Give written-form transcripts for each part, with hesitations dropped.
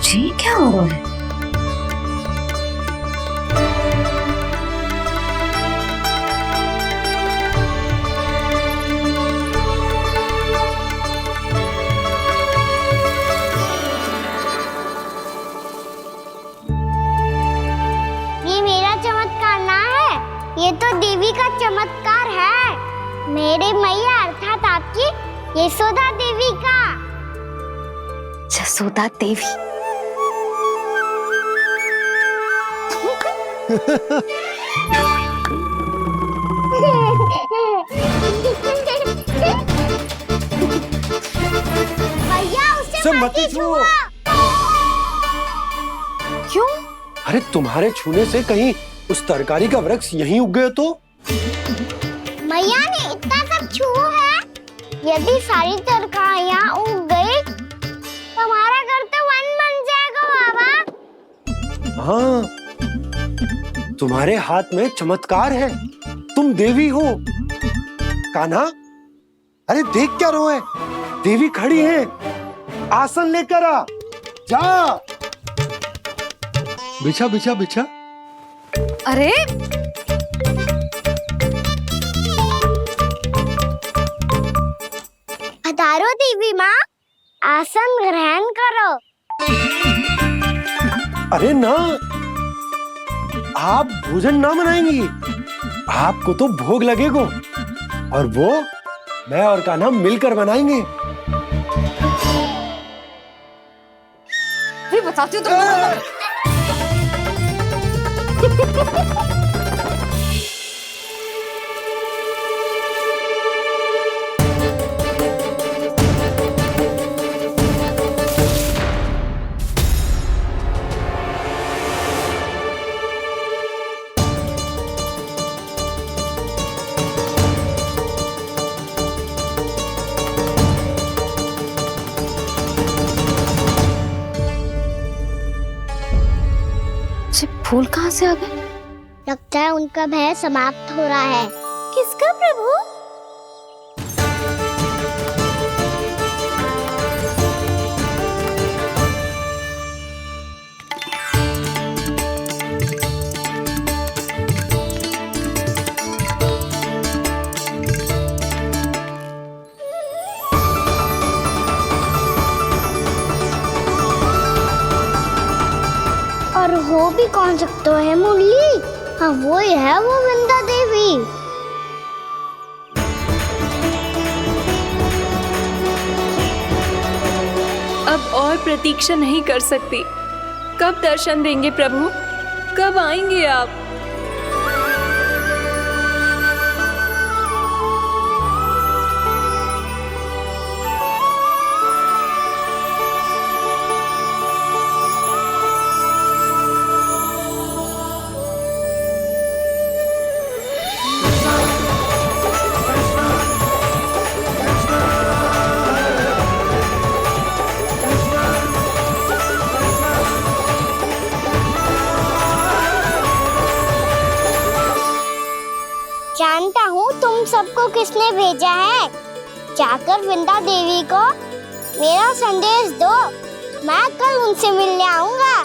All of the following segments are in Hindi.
ये क्या हो रहा है? ये मेरा चमत्कार ना है, ये तो देवी का चमत्कार है। मेरे मैया अर्थात आपकी यशोदा देवी का। जसोदा देवी। भैया उसे मत छुओ। क्यों? अरे तुम्हारे छूने से कहीं उस तरकारी का वृक्ष यहीं उग गए तो? मैया ने इतना सब छुआ है, यदि सारी तरकारियां उग गई तो हमारा घर तो वन बन जाएगा बाबा। हाँ, तुम्हारे हाथ में चमत्कार है, तुम देवी हो। कान्हा, अरे देख क्या रोए, देवी खड़ी है, आसन लेकर आ, जा। बिछा बिछा बिछा। अरे पधारो देवी माँ, आसन ग्रहण करो। अरे ना, आप भोजन ना बनाएंगी, आपको तो भोग लगेगा और वो मैं और कान्हा मिलकर बनाएंगे। भी बताती हूँ तुमको। फूल कहाँ से आ गए? लगता है उनका भय समाप्त हो रहा है। किसका प्रभु? और हो भी कौन सकता है मुरली? हाँ वो ही है, वो वृंदा देवी। अब और प्रतीक्षा नहीं कर सकती। कब दर्शन देंगे प्रभु? कब आएंगे आप? जानता हूँ तुम सबको किसने भेजा है। जाकर वृंदा देवी को मेरा संदेश दो, मैं कल उनसे मिलने आऊंगा,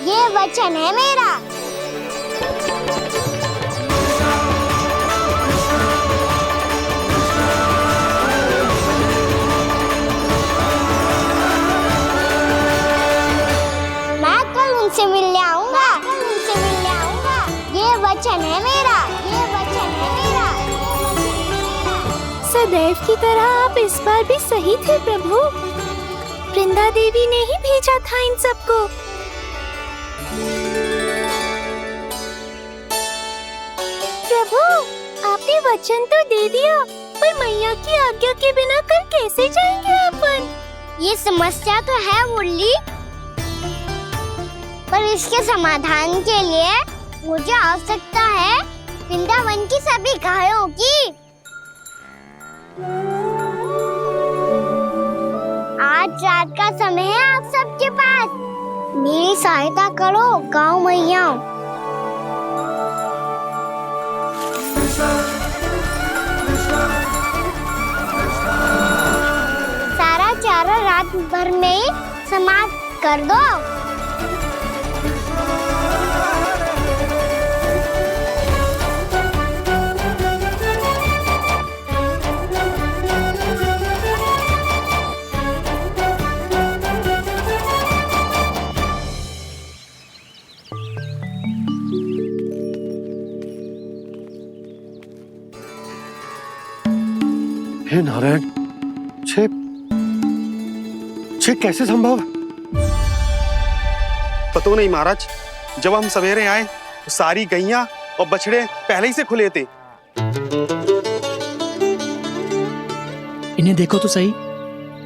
ये वचन है मेरा। मैं कल उनसे मिलने आऊंगा, ये वचन है मेरा, ये वचन है मेरा। सदैव की तरह आप इस बार भी सही थे प्रभु। वृंदा देवी ने ही भेजा था इन सबको। प्रभु, आपने वचन तो दे दिया, पर मैया की आज्ञा के बिना कल कैसे जाएंगे अपन? ये समस्या तो है मुरली, पर इसके समाधान के लिए मुझे आवश्यकता है वृंदावन की सभी गायों की। आज रात का समय है आप सबके पास, मेरी सहायता करो गाँव मैया। सारा चारा रात भर में ही समाप्त कर दो। हे नारायण, छे कैसे संभव? पता नहीं महाराज, जब हम सवेरे आए तो सारी गैया और बछड़े पहले ही से खुले थे। इन्हें देखो तो सही,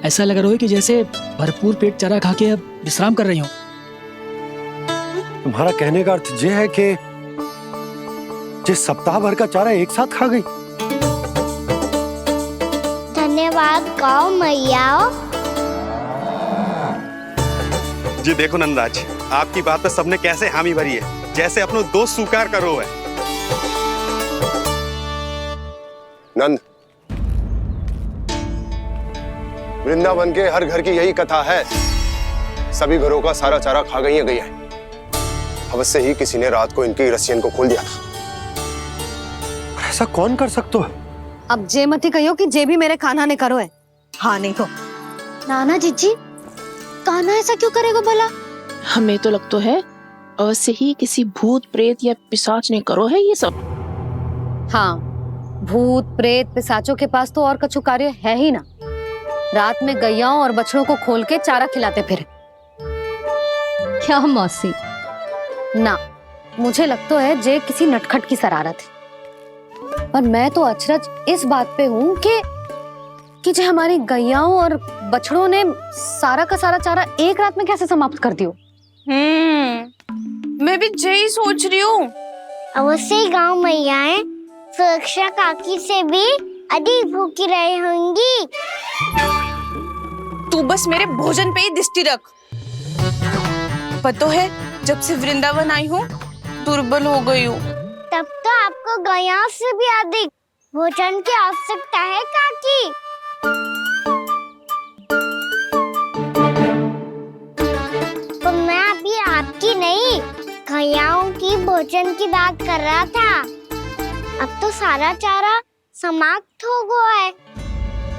ऐसा लग रहा है कि जैसे भरपूर पेट चारा खा के अब विश्राम कर रही हूँ। तुम्हारा कहने का अर्थ यह है कि जिस सप्ताह भर का चारा एक साथ खा गई। धन्यवाद गौ मैया। जी देखो नंदराज, आपकी बात पे सबने कैसे हामी भरी है, जैसे अपनो दोस्त स्वीकार करो है। नंद, वृंदावन के हर घर की यही कथा है, सभी घरों का सारा चारा खा गई है गैया। अवश्य ही किसी ने रात को इनकी रस्सियन को खोल दिया था। ऐसा कौन कर सकता है? अब जे मती कहियो कि जे भी मेरे कान्हा ने करो है। हाँ नहीं तो नाना जीजी, कान्हा ऐसा क्यों करेगा भला? हमें तो लगता है अवश्य ही किसी भूत प्रेत या पिशाच ने करो है ये सब। हाँ, भूत प्रेत पिशाचों के पास तो और कछु कार्य है ही ना। रात में गैयाओं और बछड़ों को खोल के चारा खिलाते फिर। क्या मौसी? ना, मुझे लगता है जे किसी नटखट की शरारत है। पर मैं तो अचरज इस बात पे हूँ कि जो हमारी गैयाओं और बछड़ों ने सारा का सारा चारा एक रात में कैसे समाप्त कर दियो। मैं भी यही सोच रही हूँ। अवश्य ही गाँव मैयाएं सुरक्षा काकी से भी अधिक भूखी रही होंगी। तू बस मेरे भोजन पे ही दृष्टि रख। पता है, जब से वृंदावन आई हूँ दुर्बल हो गई हूँ। तब तो आपको गैया से भी अधिक भोजन की आवश्यकता है काकी। तो मैं अभी आपकी नहीं, गैयाओं की भोजन की बात कर रहा था। अब तो सारा चारा समाप्त हो गया है।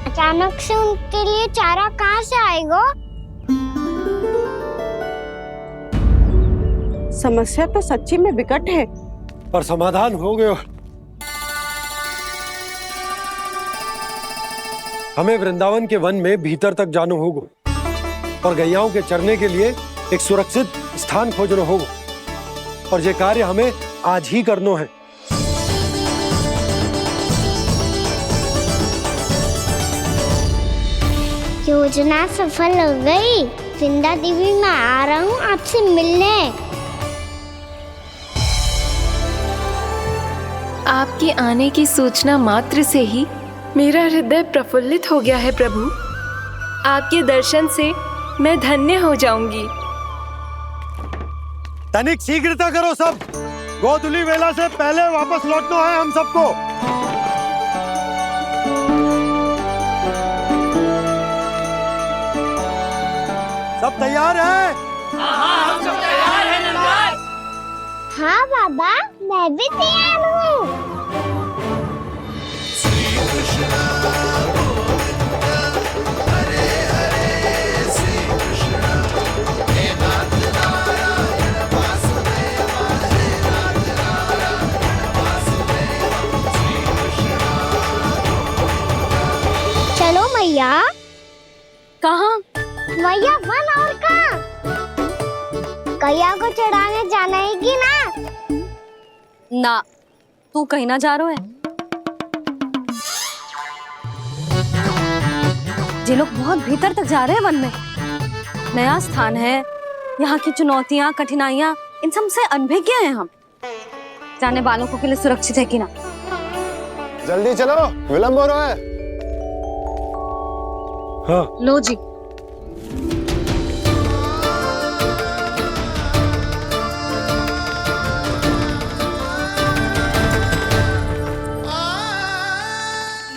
अचानक से उनके लिए चारा कहाँ से आएगा? समस्या तो सच्ची में विकट है, पर समाधान हो गयो। हमें वृंदावन के वन में भीतर तक जाना होगा और गैयाओं के चरने के लिए एक सुरक्षित स्थान खोजना होगा, और ये कार्य हमें आज ही करना है। योजना सफल हो गई। वृंदा देवी, मैं आ रहा हूँ आपसे मिलने। आपके आने की सूचना मात्र से ही मेरा हृदय प्रफुल्लित हो गया है प्रभु। आपके दर्शन से मैं धन्य हो जाऊंगी। तनिक शीघ्रता करो सब, गोधुली वेला से पहले वापस लौटना है हम सबको। सब तैयार है? हाँ, हम सब तैयार हैं नंदराज। हाँ बाबा, मैं भी तैयार हूँ। चलो मैया। कहाँ? मैया वन और कहाँ? गैया को चढ़ाने जाना है कि ना? ना, तू कहीं ना जा रहा है। ये लोग बहुत भीतर तक जा रहे हैं वन में। नया स्थान है, यहाँ की चुनौतियाँ, कठिनाइयाँ, इन सब से अनभिज्ञ हैं हम। जाने वालों को के लिए सुरक्षित है कि ना? जल्दी चलो, विलंब हो रहा है। हाँ। लो जी।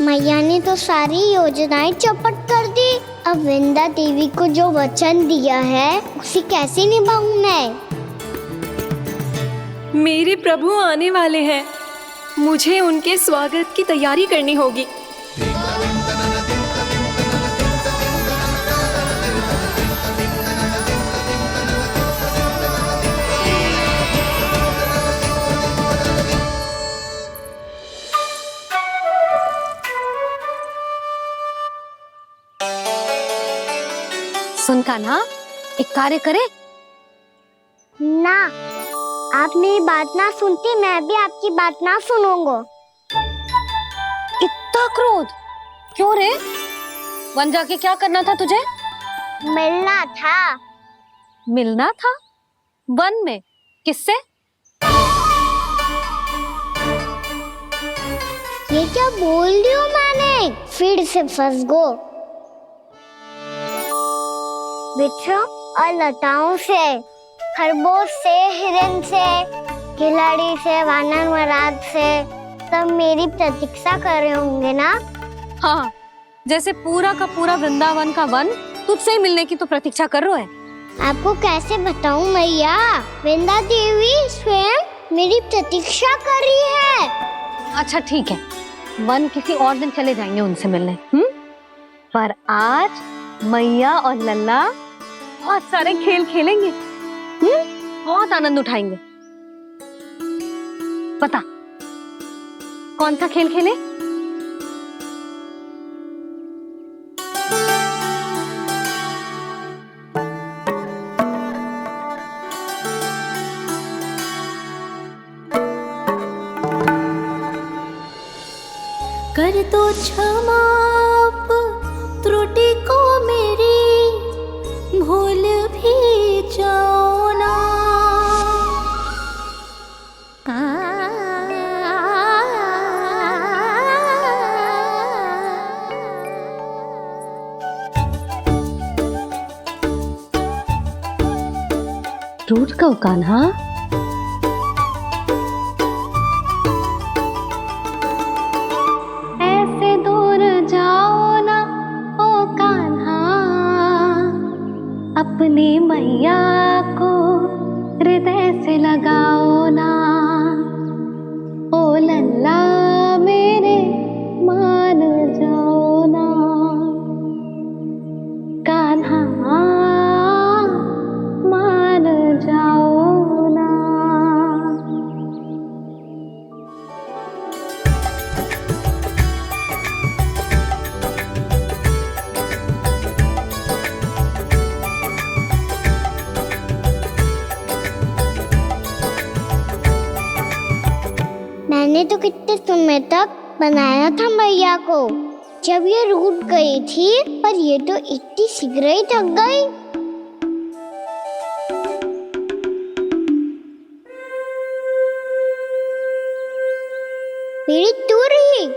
मैया ने तो सारी योजनाएं चौपट कर दी। अब वृंदा देवी को जो वचन दिया है उसे कैसे निभाऊं मैं? मेरे प्रभु आने वाले हैं, मुझे उनके स्वागत की तैयारी करनी होगी। सुन कान्हा, एक कार्य करे। ना, आप मेरी बात ना सुनती, मैं भी आपकी बात ना सुनूंगा। इतना क्रोध क्यों रे? वन जाके क्या करना था तुझे? मिलना था। मिलना था? वन में? किससे? ये क्या बोल रही हूँ मैंने? फिर से फंस गो। वृक्षों और लताओं से, खरगोश से, हिरन से, खिलाड़ी से, वानर महाराज से, सब मेरी प्रतीक्षा कर रहे होंगे ना? हाँ, जैसे पूरा का पूरा वृंदावन का वन तुझसे ही मिलने की तो प्रतीक्षा कर रहा है। आपको कैसे बताऊं मैया, वृंदा देवी स्वयं मेरी प्रतीक्षा कर रही है। अच्छा ठीक है, वन किसी और दिन चले जाएंगे उनसे मिलने। पर आज मैया और लल्ला बहुत सारे खेल खेलेंगे। बहुत आनंद उठाएंगे। पता कौन सा खेल खेले? कर दो क्षमा त्रुटि को मेरी, भूल भी जाओ ना। टूट गओ कान्हा? ऐसे दूर जाओ ना ओ कान्हा, अपनी मैया को हृदय से लगाओ ना। ओ लल्ला मेरे मान जाओ ना, कान्हा मान जाओ ना। मैंने तो कितने समय तक बनाया था मैया को, जब ये रूठ गई थी, पर ये तो इतनी शीघ्र ही थक गई। मेरी दूर ही।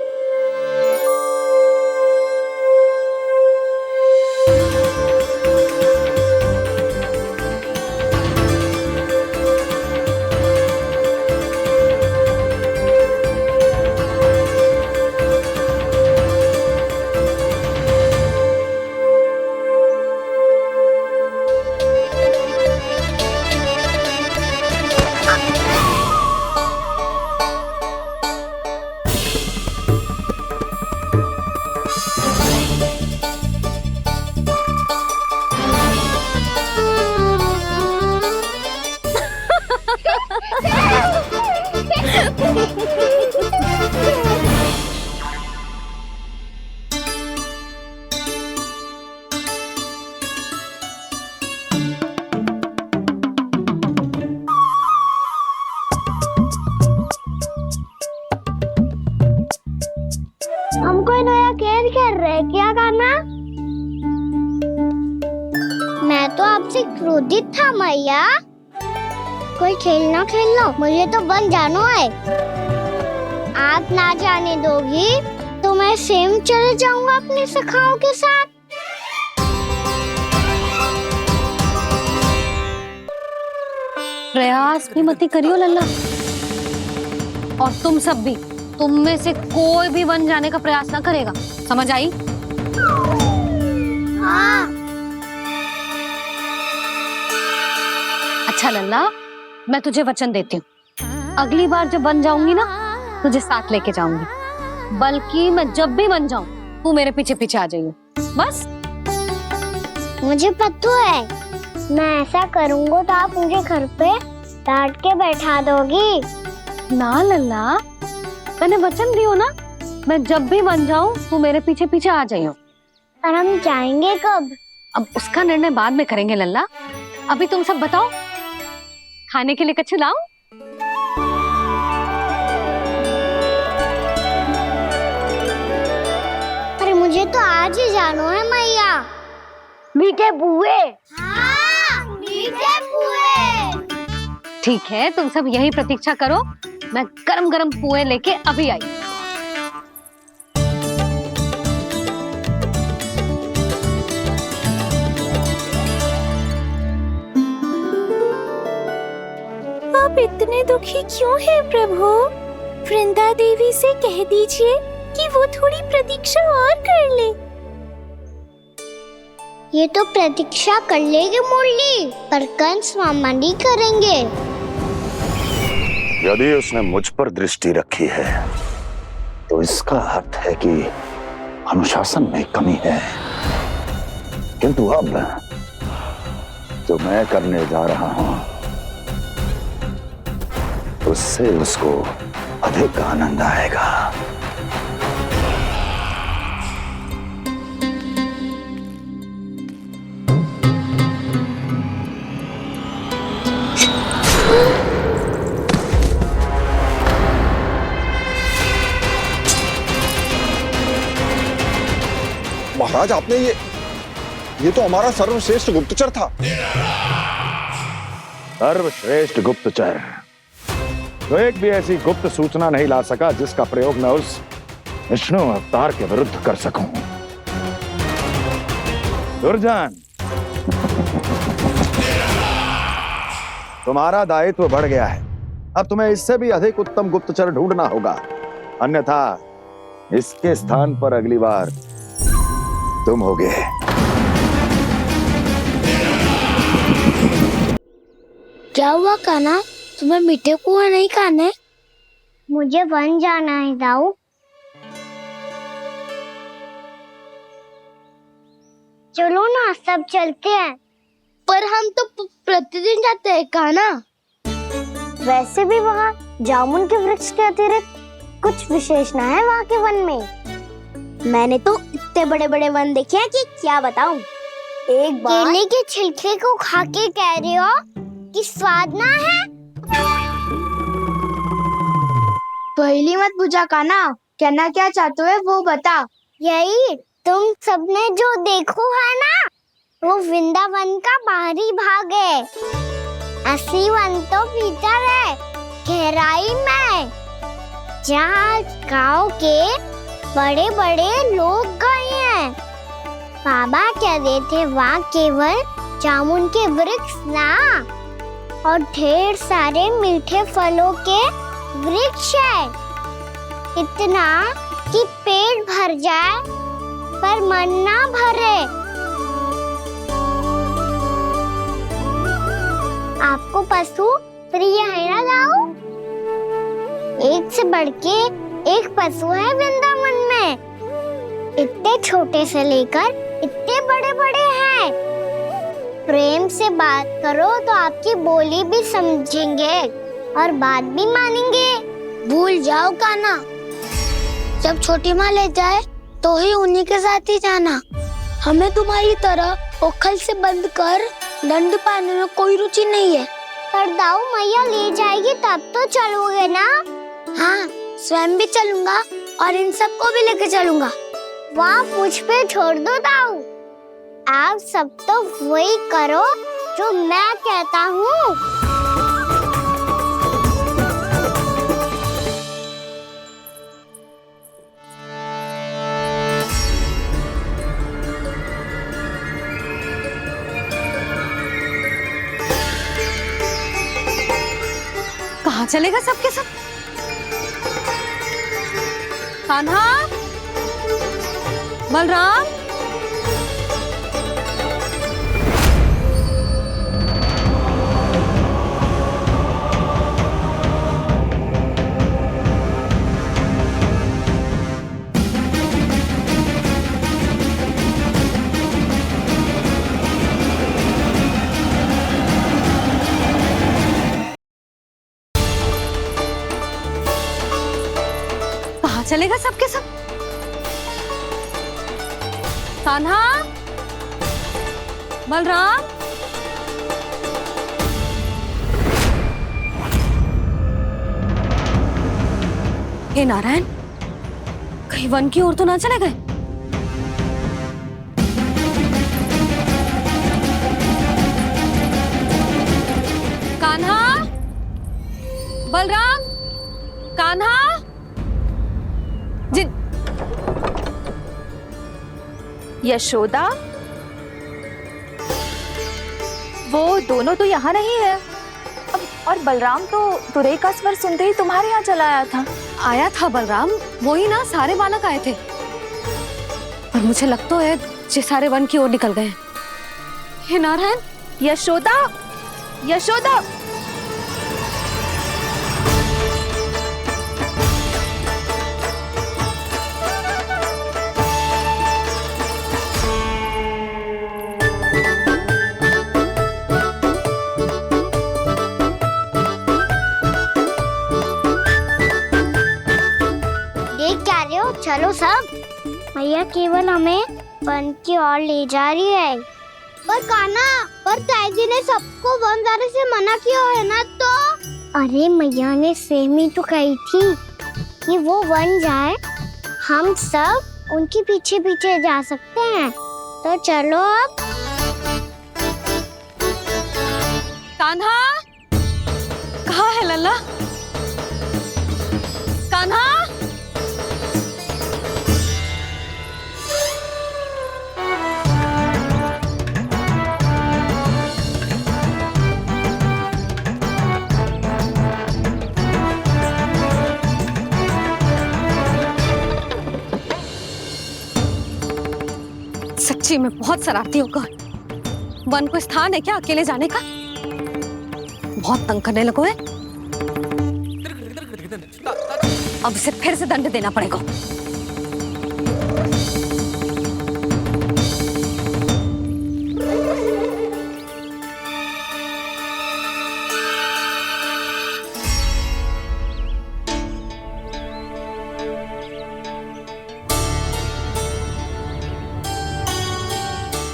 हमको नया खेल खेल रहे, क्या करना? मैं तो आपसे क्रोधित था मैया। कोई खेलना खेलना, मुझे तो बन जाना है। आप ना जाने दोगी तो मैं स्वयं चले जाऊंगा अपने सखाओं के साथ। प्रयास भी मत करियो लल्ला, और तुम सब भी, तुम में से कोई भी वन जाने का प्रयास ना करेगा, समझ आई? हाँ। अच्छा लल्ला, मैं तुझे वचन देती हूँ, अगली बार जब वन जाऊंगी ना, तुझे साथ लेके जाऊंगी। बल्कि मैं जब भी वन जाऊं, तू मेरे पीछे पीछे आ जाइए, बस। मुझे पता है, मैं ऐसा करूंगा तो आप मुझे घर पे डांट के बैठा दोगी। ना लल्ला, मैंने वचन दियो ना, मैं जब भी वन जाऊं तू मेरे पीछे पीछे आ जाइयो। पर हम जाएंगे कब? अब उसका निर्णय बाद में करेंगे लल्ला। अभी तुम सब बताओ, खाने के लिए कच्छु लाऊं? अरे मुझे तो आज ही जाना है मैया। मीठे बुए। हाँ, मीठे बुए। ठीक है, तुम सब यही प्रतीक्षा करो, मैं गरम गरम पुए लेके अभी आई। आप इतने दुखी क्यों हैं प्रभु? वृंदा देवी से कह दीजिए कि वो थोड़ी प्रतीक्षा और कर ले। ये तो प्रतीक्षा कर लेगी मुरली, पर कंस मामा नहीं करेंगे। यदि उसने मुझ पर दृष्टि रखी है तो इसका अर्थ है कि अनुशासन में कमी है। किंतु अब जो मैं करने जा रहा हूं उससे उसको अधिक आनंद आएगा। महाराज, आपने ये तो हमारा सर्वश्रेष्ठ गुप्तचर था। सर्वश्रेष्ठ गुप्तचर तो एक भी ऐसी गुप्त सूचना नहीं ला सका जिसका प्रयोग मैं उस विष्णु अवतार के विरुद्ध कर सकूं। दुर्जन, तुम्हारा दायित्व बढ़ गया है। अब तुम्हें इससे भी अधिक उत्तम गुप्तचर ढूंढना होगा, अन्यथा इसके स्थान पर अगली बार तुम होगे। क्या हुआ कान्हा, तुम्हें मीठे पुआ नहीं खाने? मुझे वन जाना है दाऊ। चलो ना, सब चलते हैं। पर हम तो प्रतिदिन जाते हैं कान्हा। वैसे भी वहाँ जामुन के वृक्ष के अतिरिक्त कुछ विशेष ना है वहाँ के वन में। मैंने तो इतने बड़े बड़े वन देखे हैं कि क्या बताऊं। एक बार केले के छिलके को खा के कह रहे हो कि स्वाद ना है? पहली मत बुझा कान्हा, कहना क्या चाहते हो वो बता। यही तुम सबने जो देखो है ना, वो वृंदावन का बाहरी भाग है। असली वन तो भीतर है, गहराई में, जहाँ गांव के बड़े बड़े लोग गए हैं। बाबा कह रहे थे वहाँ केवल जामुन के वृक्ष ना, और ढेर सारे मीठे फलों के वृक्ष है। इतना कि पेट भर जाए पर मन ना भरे। आपको पशु प्रिय है ना दाऊ? एक से बढ़ के एक पशु है वृंदावन में। इतने छोटे से लेकर इतने बड़े बड़े हैं। प्रेम से बात करो तो आपकी बोली भी समझेंगे और बात भी मानेंगे। भूल जाओ कान्हा, जब छोटी माँ ले जाए तो ही उन्हीं के साथ ही जाना। हमें तुम्हारी तरह ओखल से बंद कर दंड पाने में कोई रुचि नहीं है। पर दाऊ मैया ले जाएगी तब तो चलोगे ना? हाँ, स्वयं भी चलूंगा और इन सबको भी लेके चलूंगा। वाह, मुझ पे छोड़ दो दाऊ। आप सब तो वही करो जो मैं कहता हूँ। कहाँ चलेगा सबके सब? कान्हा, बलराम, चलेगा सबके सब? कान्हा, बलराम, हे नारायण, कहीं वन की ओर तो ना चले गए? कान्हा, बलराम, कान्हा, जिन यशोदा, वो दोनों तो यहाँ नहीं है। और बलराम तो तुरई का स्वर सुनते ही तुम्हारे यहाँ चला आया था। आया था बलराम, वही ना, सारे बालक आए थे। पर मुझे लगता है ये सारे वन की ओर निकल गए। हे नारायण, यशोदा, यशोदा, देख क्या रहे हो? चलो सब। मैया केवल हमें वन की ओर ले जा रही है। पर कान्हा, पर ताईजी ने सबको वन जाने से मना किया है ना तो? अरे मैया ने सेम ही तो कही थी कि वो वन जाए, हम सब उनके पीछे पीछे जा सकते हैं। तो चलो अब। कान्हा, कहाँ है लल्ला? कान्हा, सच्ची में बहुत शरारती होगा। वन को स्थान है क्या अकेले जाने का? बहुत तंग करने लगो है। अब इसे फिर से दंड देना पड़ेगा।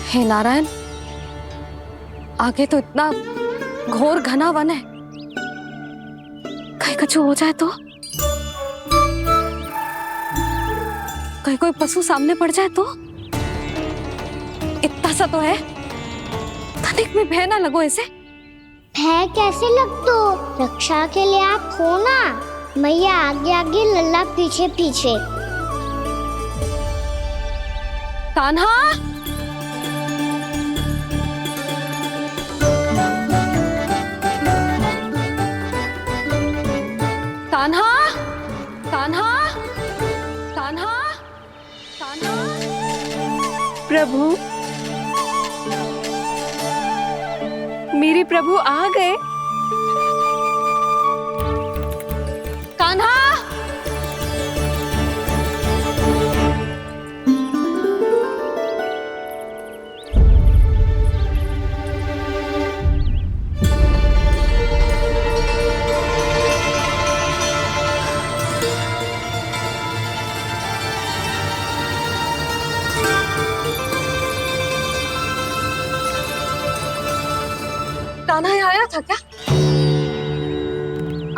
हे नारायण, आगे तो इतना घोर घना वन है, कहीं कुछ हो जाए तो? कहीं कोई पशु सामने पड़ जाए तो? इतना सा तो है, तनिक भी भय ना लगो इसे। भय कैसे लग तो? रक्षा के लिए आप हो ना। मैया आगे आगे, लल्ला पीछे पीछे। कान्हा, कान्हा, कान्हा, कान्हा, कान्हा। प्रभु, मेरे प्रभु आ गए। कान्हा, कान्हा यहाँ आया था क्या?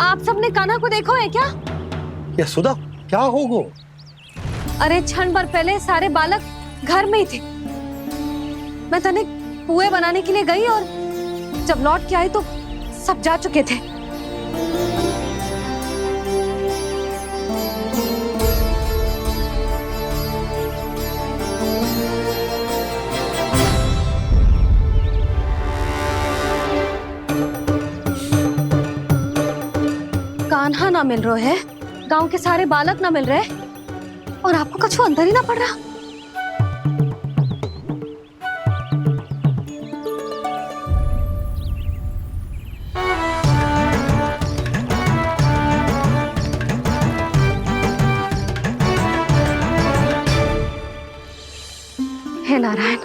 आप सबने कान्हा को देखो है क्या? यशोदा, क्या हो गो? अरे क्षण भर पहले सारे बालक घर में ही थे। मैं तनिक पुए बनाने के लिए गई और जब लौट के आई तो सब जा चुके थे। कान्हा ना मिल रहे है, गांव के सारे बालक ना मिल रहे, और आपको कुछ अंदर ही ना पड़ रहा। हे नारायण,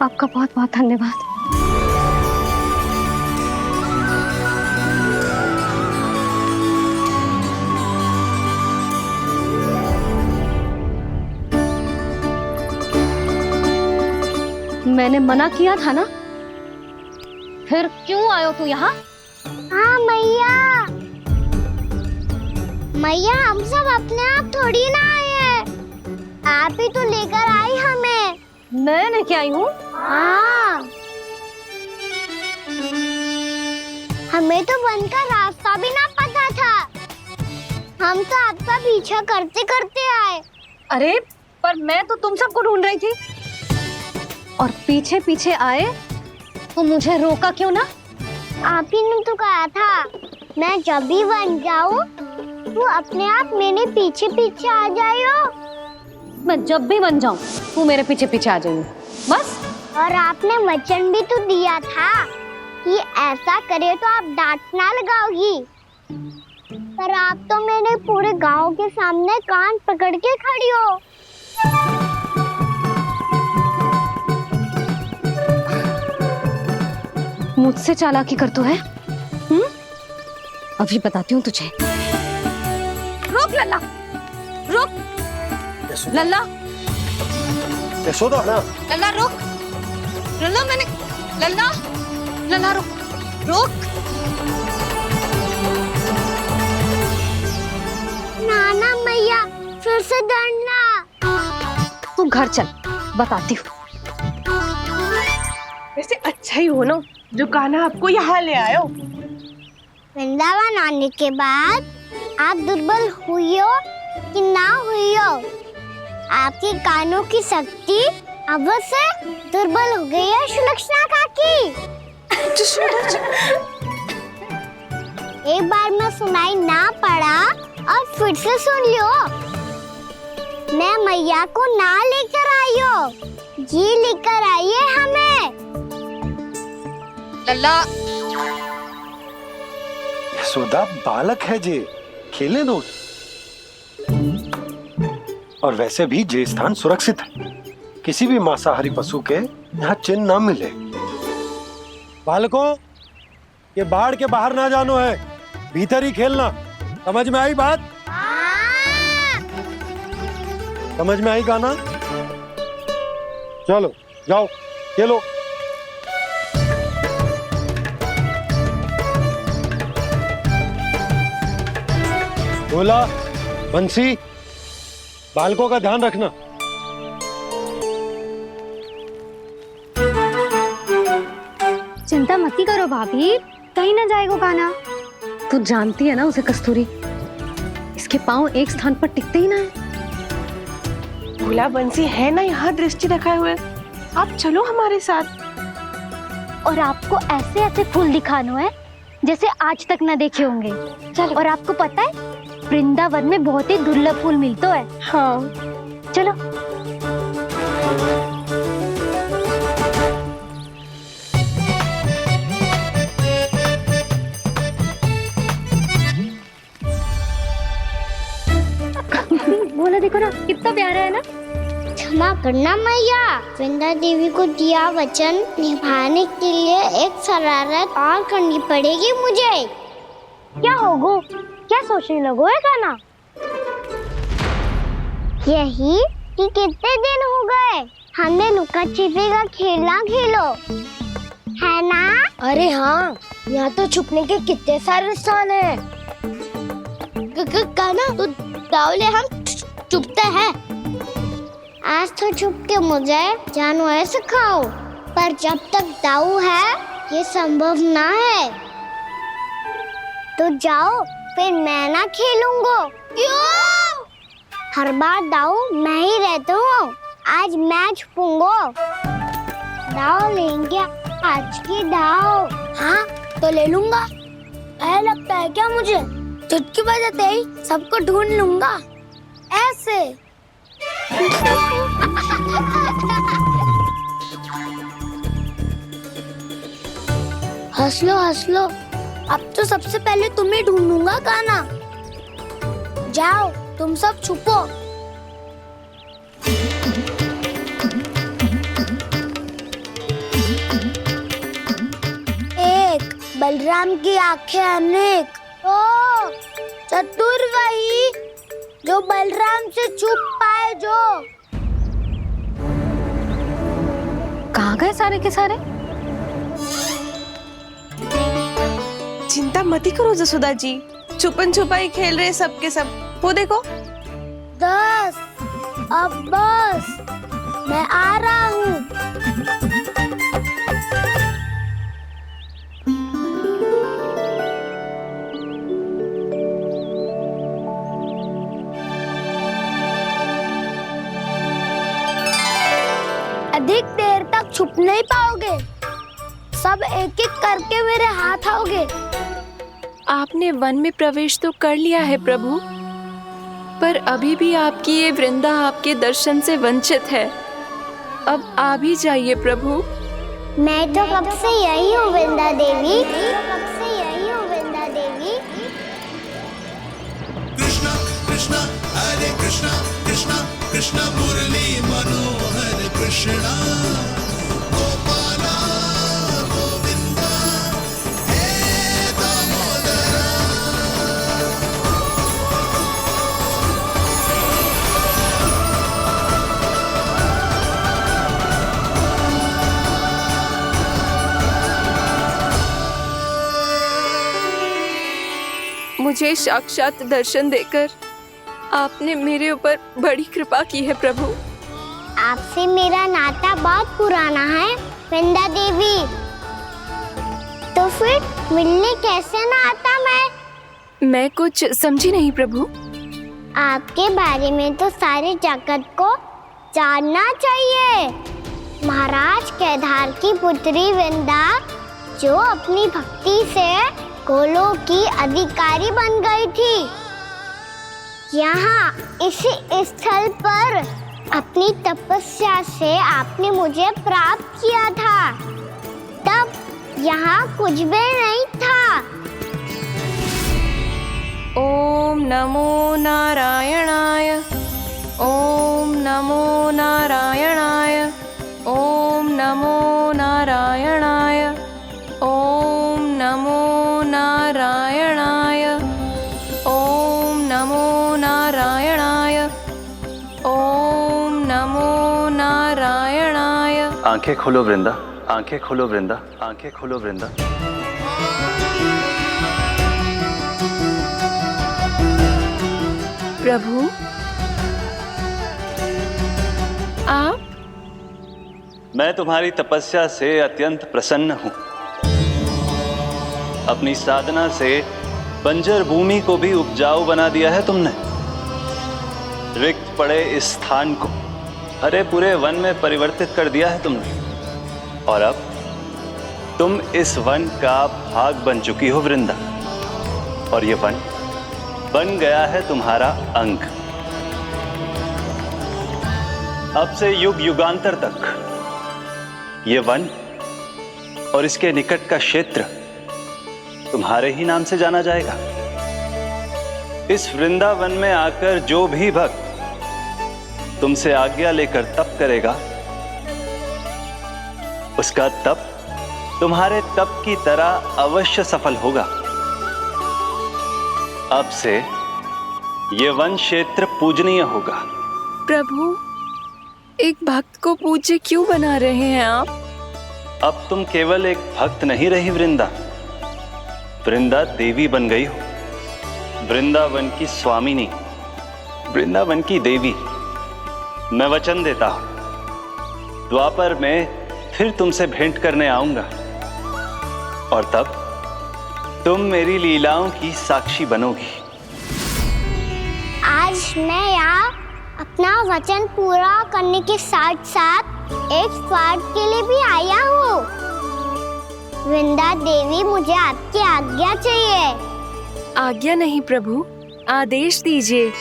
आपका बहुत बहुत धन्यवाद। मैंने मना किया था ना, फिर क्यों आयो तू यहाँ? हाँ मैया, मैया हम सब अपने आप थोड़ी ना आए हैं, आप ही तो लेकर आई हमें। मैं लेके आई हूँ? हाँ, हमें तो वन का रास्ता भी ना पता था, हम तो आपका पीछा करते करते आए। अरे पर मैं तो तुम सबको ढूंढ रही थी, और पीछे पीछे आए तो मुझे रोका क्यों ना? आप ही ने तो कहा था मैं जब भी बन जाऊं तू अपने आप मेरे पीछे पीछे आ जाइयो। मैं जब भी बन जाऊं तू मेरे पीछे पीछे आ जाइयो, बस। और आपने वचन भी तो दिया था कि ऐसा करे तो आप डांट ना लगाओगी, पर आप तो मेरे पूरे गांव के सामने कान पकड़ के खड़ी हो। मुझसे चालाकी कर तो है? अभी बताती हूँ तुझे। रुक लल्ला, रुक लल्ला, यशोदा ना, लल्ला रुक, लल्ला मैंने, लल्ला, लल्ला रुक, रुक। नाना मैया फिर से डरना। तू घर चल, बताती हूँ। वैसे अच्छा ही हो ना जो कान्हा आपको यहाँ ले आयो। वृंदावन आने के बाद आप दुर्बल हुई हो कि ना हुई हो, आपके कानों की शक्ति अब से दुर्बल हो गई है सुलक्षणा काकी। एक बार में सुनाई ना पड़ा और फिर से सुन लियो। मैं मैया को ना लेकर आई हो, जी लेकर आई है हमें। लल्ला, यशोदा बालक है जे, खेलने दो। और वैसे भी जे स्थान सुरक्षित है, किसी भी मांसाहारी पशु के यहाँ चिन्ह ना मिले। बालकों, ये बाढ़ के बाहर ना जानो है, भीतर ही खेलना। समझ में आई बात? समझ में आई गाना? चलो जाओ खेलो। बोला बंसी, बालकों का ध्यान रखना। चिंता मत करो भाभी, कहीं ना जाएगा कान्हा। तू जानती है ना उसे कस्तूरी, इसके पांव एक स्थान पर टिकते ही ना है। भोला बंसी है ना यहाँ दृष्टि रखाए हुए, आप चलो हमारे साथ। और आपको ऐसे ऐसे फूल दिखानो है जैसे आज तक ना देखे होंगे। चलो। और आपको पता है वृंदावन में बहुत ही दुर्लभ फूल मिलते हैं। हाँ चलो। बोला देखो ना कितना प्यारा है ना। क्षमा करना मैया, वृंदा देवी को दिया वचन निभाने के लिए एक शरारत और करनी पड़ेगी मुझे। क्या होगो, क्या सोचने लगो है कान्हा? यही कि कितने दिन हो गए हमने लुका छिपी का खेलना खेलो, है ना? अरे हाँ, यहाँ तो छुपने के कितने सारे स्थान है। कान्हा तू दावले हम छुपते हैं। आज तो छुप के मुझे जानवर सिखाओ, पर जब तक दाऊ है ये संभव ना है। तो जाओ, फिर मैं ना खेलूंगा। क्यों? हर बार दाऊ मैं ही रहता हूँ, आज मैं छुपूंगा। दाऊ लेंगे आज की दाऊ। हाँ तो ले लूंगा। ऐसा लगता है क्या मुझे? चुटकी बजाते ही सबको ढूंढ लूंगा ऐसे। हंस लो, अब तो सबसे पहले तुम्हें ढूंढूंगा कान्हा। जाओ तुम सब छुपो। एक बलराम की आंखें अनेक। ओ चतुर वही जो बलराम से छुप पाए। जो कहाँ गए सारे के सारे? चिंता मत करो जसोदा जी, छुपन छुपाई खेल रहे सबके सब। वो देखो। 10 अब बस, मैं आ रहा हूँ। अधिक देर तक छुप नहीं पाओगे, सब एक एक करके मेरे हाथ आओगे। आपने वन में प्रवेश तो कर लिया है प्रभु, पर अभी भी आपकी ये वृंदा आपके दर्शन से वंचित है। अब आ भी जाइए प्रभु। मैं तो कब से यही हूँ वृंदा देवी, कब से यही हूँ वृंदा देवी। कृष्णा कृष्णा हरे कृष्णा कृष्णा कृष्णा मुरली मनोहर कृष्णा गोपाला गोविंदा हे दामोदरा। मुझे साक्षात दर्शन देकर आपने मेरे ऊपर बड़ी कृपा की है प्रभु। आपसे मेरा नाता बहुत पुराना है वृंदा देवी, तो फिर मिलने कैसे ना आता मैं कुछ समझी नहीं प्रभु। आपके बारे में तो सारे जगत को जानना चाहिए। महाराज केदार की पुत्री वृंदा, जो अपनी भक्ति से गोलोक की अधिकारी बन गई थी, यहाँ इसी स्थल पर अपनी तपस्या से आपने मुझे प्राप्त किया था। तब यहाँ कुछ भी नहीं था। ओम नमो नारायणाय, ओम नमो नारायणाय, ओम नमो नारायणाय, ओम नमो नारायणाय, ओम नमो नारायणाय, ओम नमो नारायणाय। आंखें खोलो वृंदा, आंखें खोलो वृंदा, आंखें खोलो वृंदा। प्रभु आप? मैं तुम्हारी तपस्या से अत्यंत प्रसन्न हूं। अपनी साधना से बंजर भूमि को भी उपजाऊ बना दिया है तुमने। रिक्त पड़े इस स्थान को हरे पूरे वन में परिवर्तित कर दिया है तुमने, और अब तुम इस वन का भाग बन चुकी हो वृंदा, और ये वन बन गया है तुम्हारा अंग। अब से युग युगांतर तक ये वन और इसके निकट का क्षेत्र तुम्हारे ही नाम से जाना जाएगा। इस वृंदावन में आकर जो भी भक्त तुमसे आज्ञा लेकर तप करेगा, उसका तप तुम्हारे तप की तरह अवश्य सफल होगा। अब से ये वन क्षेत्र पूजनीय होगा। प्रभु, एक भक्त को पूज्य क्यों बना रहे हैं आप? अब तुम केवल एक भक्त नहीं रही वृंदा, वृंदा देवी बन गई हो। वृंदावन की स्वामिनी, वृंदावन की देवी। मैं वचन देता हूं, द्वापर में फिर तुमसे भेंट करने आऊंगा, और तब तुम मेरी लीलाओं की साक्षी बनोगी। आज मैं यहाँ अपना वचन पूरा करने के साथ साथ एक स्वार्थ के लिए भी आया हूँ। वृंदा देवी, मुझे आपकी आज्ञा चाहिए। आज्ञा नहीं प्रभु, आदेश दीजिए।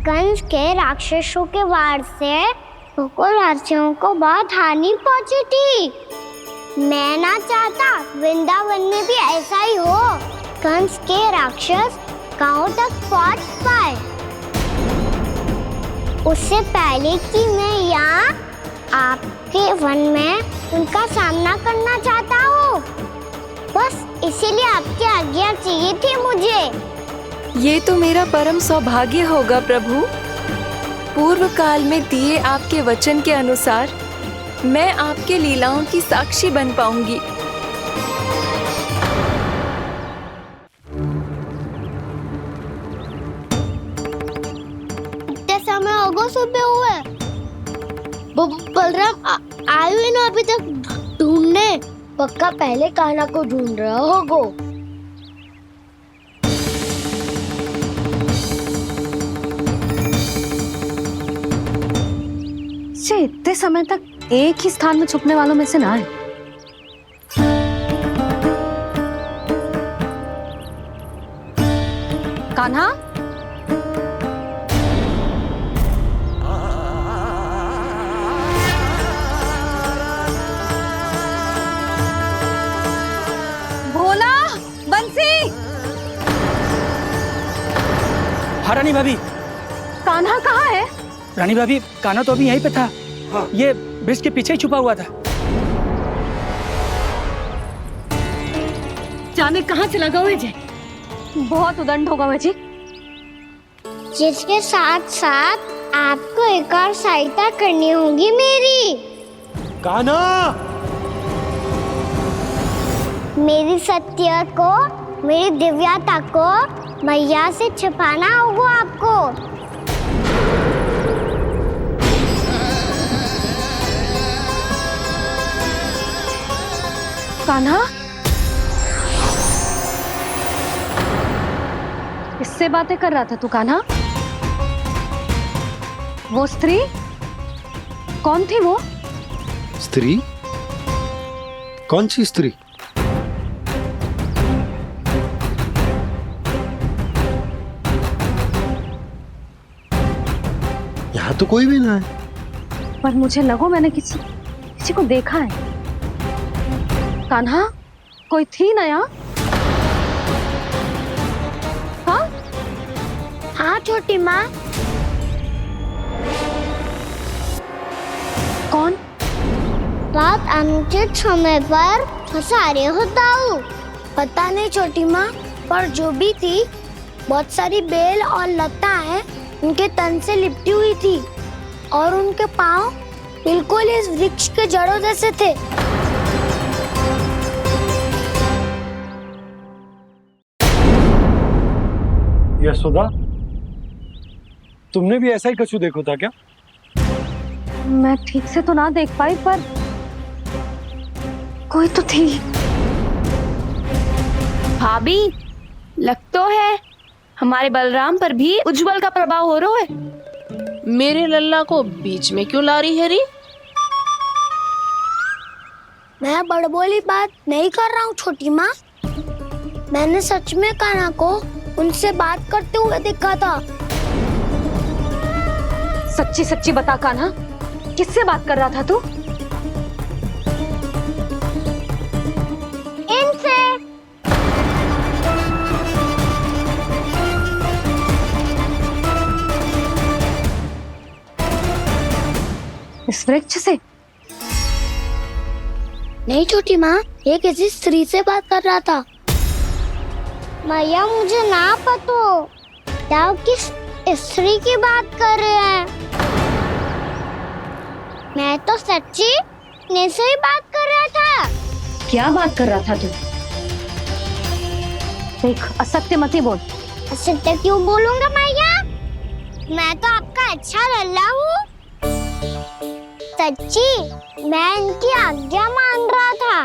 कंस के राक्षसों के वार से गोकुलवासियों को बहुत हानि पहुंची थी। मैं ना चाहता वृंदावन में भी ऐसा ही हो। कंस के राक्षस गांव तक पहुंच पाए, उससे पहले कि मैं यहाँ आपके वन में उनका सामना करना चाहता हूँ। बस इसीलिए आपकी आज्ञा चाहिए थी मुझे। ये तो मेरा परम सौभाग्य होगा प्रभु। पूर्व काल में दिए आपके वचन के अनुसार मैं आपके लीलाओं की साक्षी बन पाऊंगी। इतने समय होगा सुबह हुए। बलराम आयु ही ना अभी तक ढूंढने। पक्का पहले कान्हा को ढूंढ रहा होगा। इतने समय तक एक ही स्थान में छुपने वालों में से ना है। कान्हा, भोला, बंसी। हाँ रानी भाभी। कान्हा कहाँ है? रानी भाभी, कान्हा तो अभी यहीं पे था। हाँ। ये ब्रिज के पीछे ही छुपा हुआ था। जाने कहाँ चला गया वह? बहुत उदंड होगा वह जी। जिसके साथ साथ आपको एक और सहायता करनी होगी मेरी। कान्हा, मेरी सत्य को, मेरी दिव्यता को मैया से छिपाना होगा आपको। कान्हा, किससे बातें कर रहा था तू कान्हा? वो स्त्री कौन थी? वो स्त्री? कौन सी स्त्री? यहाँ तो कोई भी ना है। पर मुझे लगो मैंने किसी को देखा है। कान्हा, कोई थी ना यहाँ? हाँ? हाँ छोटी माँ। कौन? रात अनुचित समय पर फंसारे होता हूँ। पता नहीं छोटी माँ, पर जो भी थी बहुत सारी बेल और लताएं उनके तन से लिपटी हुई थी और उनके पाँव बिल्कुल इस वृक्ष के जड़ों जैसे थे। यशोदा, तुमने भी ऐसा ही कछु देखो था क्या? मैं ठीक से तो ना देख पाई, पर कोई तो थी। भाभी, लग तो है हमारे बलराम पर भी उज्जवल का प्रभाव हो रहा है। मेरे लल्ला को बीच में क्यों ला रही है री? मैं बड़बोली बात नहीं कर रहा हूँ छोटी माँ। मैंने सच में कान्हा को उनसे बात करते हुए देखा था। सच्ची सच्ची बता कान्हा, किससे बात कर रहा था तू? इनसे। इस वृक्ष से? नहीं छोटी माँ, ये किसी स्त्री से बात कर रहा था। मैया मुझे ना पतो क्या किस स्त्री की बात कर रहे हैं। मैं तो सच्ची ने से ही बात कर रहा था। क्या बात कर रहा था तू? देख, असत्य मत ही बोल। असत्य क्यों बोलूंगा मैया? मैं तो आपका अच्छा लल्ला हूँ। सच्ची मैं इनकी आज्ञा मान रहा था।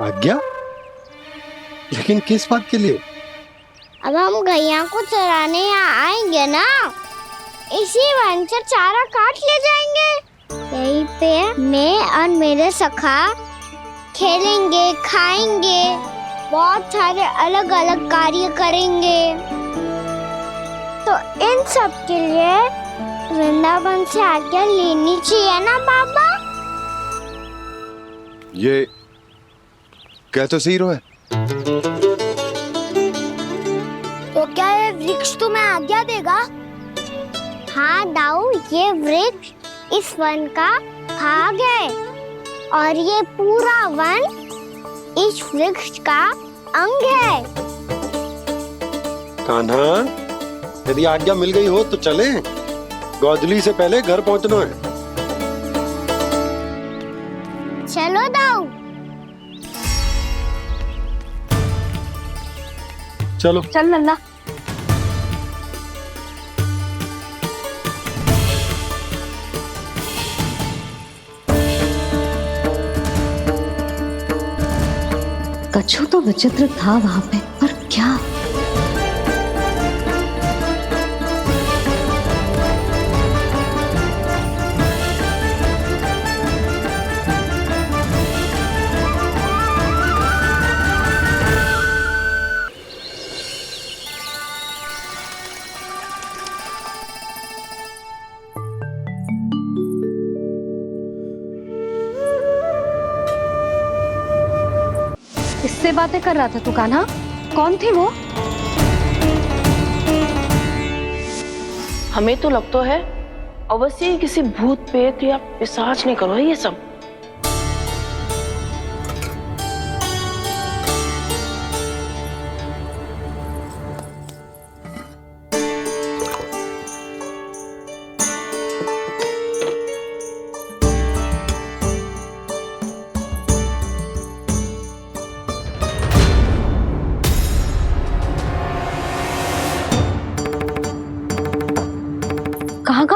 आज्ञा? लेकिन किस बात के लिए? अब हम गैया को चराने यहाँ आएंगे ना, इसी वन से चारा काट ले जाएंगे। यहीं पे मैं और मेरे सखा खेलेंगे, खाएंगे, बहुत सारे अलग अलग कार्य करेंगे। तो इन सब के लिए वृंदावन से आज्ञा लेनी चाहिए ना बाबा? ये क्या तो सही रो है। तो क्या ये वृक्ष तुम्हें आज्ञा देगा? हाँ दाऊ, ये वृक्ष इस वन का भाग है और ये पूरा वन इस वृक्ष का अंग है। कान्हा, यदि आज्ञा मिल गई हो तो चले। गोधली से पहले घर पहुंचना है। चलो दाऊ। चलो चल लल्ला। कछु तो विचित्र था वहां पे, पर क्या? किससे बातें कर रहा था तू कान्हा? कौन थी वो? हमें तो लगता है अवश्य ही किसी भूत प्रेत या पिशाच ने करो ये सब। कहाँ गो?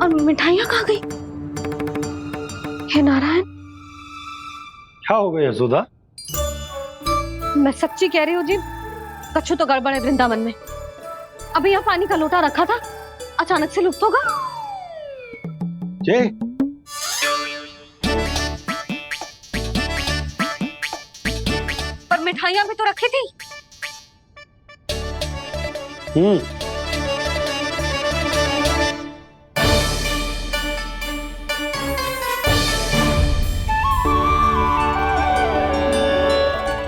और मिठाइयाँ कहाँ गई? हे नारायण, क्या हो गया यशोदा? मैं सच्ची कह रही हूँ जी, कछु तो गड़बड़ है वृंदावन में। अभी यहाँ पानी का लोटा रखा था, अचानक से लुप्त होगा। जय, पर मिठाइयाँ भी तो रखी थी।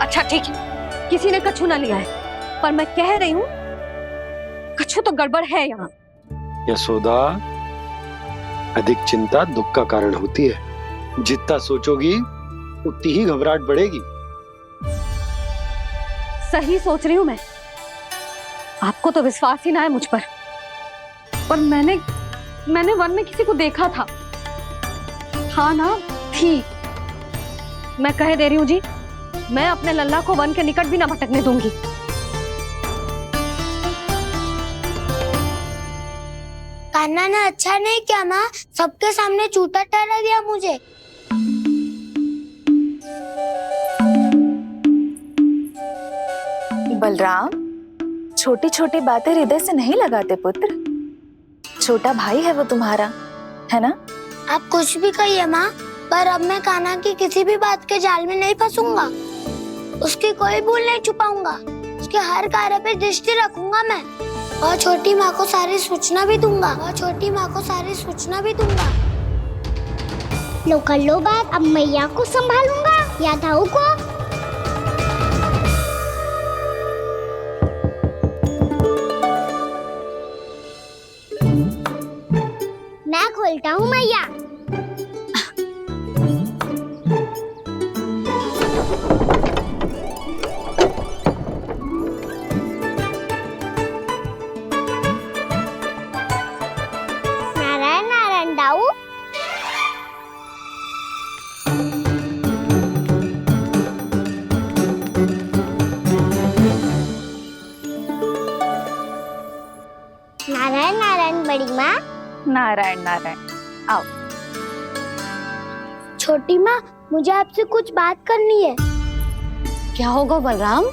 अच्छा ठीक है, किसी ने कछु ना लिया है, पर मैं कह रही हूँ कछु तो गड़बड़ है यहाँ। यशोदा, अधिक चिंता दुख का कारण होती है। जितना सोचोगी उतनी ही घबराहट बढ़ेगी। सही सोच रही हूँ मैं। आपको तो विश्वास ही ना है मुझ पर मैंने वन में किसी को देखा था। हाँ ना, थी। मैं कह दे रही हूँ जी, मैं अपने लल्ला को वन के निकट भी ना भटकने दूंगी। कान्हा ने अच्छा नहीं किया माँ, सबके सामने झूठा ठहरा दिया मुझे। बलराम, छोटी छोटी बातें हृदय से नहीं लगाते पुत्र। छोटा भाई है वो तुम्हारा, है ना? आप कुछ भी कहिए माँ, पर अब मैं कान्हा की किसी भी बात के जाल में नहीं फंसूंगा। उसकी कोई भूल नहीं छुपाऊंगा। उसके हर कार्य पे दृष्टि रखूंगा मैं, और छोटी माँ को सारी सूचना भी दूंगा। लो कर लो बात, अब मैया को संभालूंगा या दाऊ को। मैं खोलता हूँ मैया। नारायण नारायण दाऊ। नारायण नारायण बड़ी माँ। नारायण नारायण, आओ। छोटी माँ, मुझे आपसे कुछ बात करनी है। क्या होगा बलराम?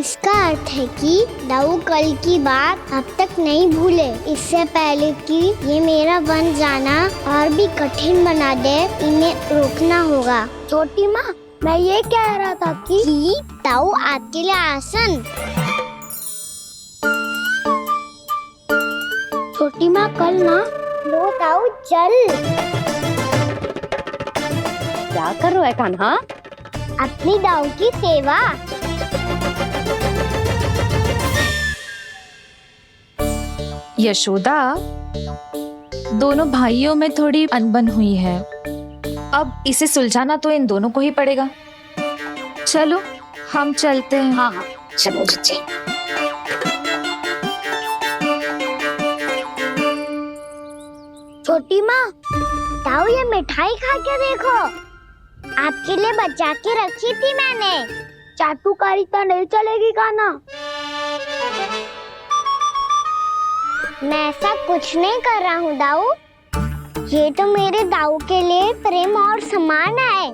इसका अर्थ है कि दाऊ कल की बात अब तक नहीं भूले। इससे पहले कि ये मेरा वन जाना और भी कठिन बना दे, इन्हें रोकना होगा। छोटी माँ, मैं ये कह रहा था कि दाऊ आपके लिए आसन। छोटी माँ, कल ना लो दाऊ चल। क्या कर रहा है कान्हा? अपनी दाऊ की सेवा। यशोदा, दोनों भाइयों में थोड़ी अनबन हुई है। अब इसे सुलझाना तो इन दोनों को ही पड़ेगा। चलो हम चलते हैं। हाँ हाँ चलो जी। छोटी माँ, ताऊ ये मिठाई खा के देखो, आपके लिए बचा के रखी थी मैंने। चाटुकारिता नहीं चलेगी कान्हा। मैं ऐसा कुछ नहीं कर रहा हूँ दाऊ, ये तो मेरे दाऊ के लिए प्रेम और सम्मान है।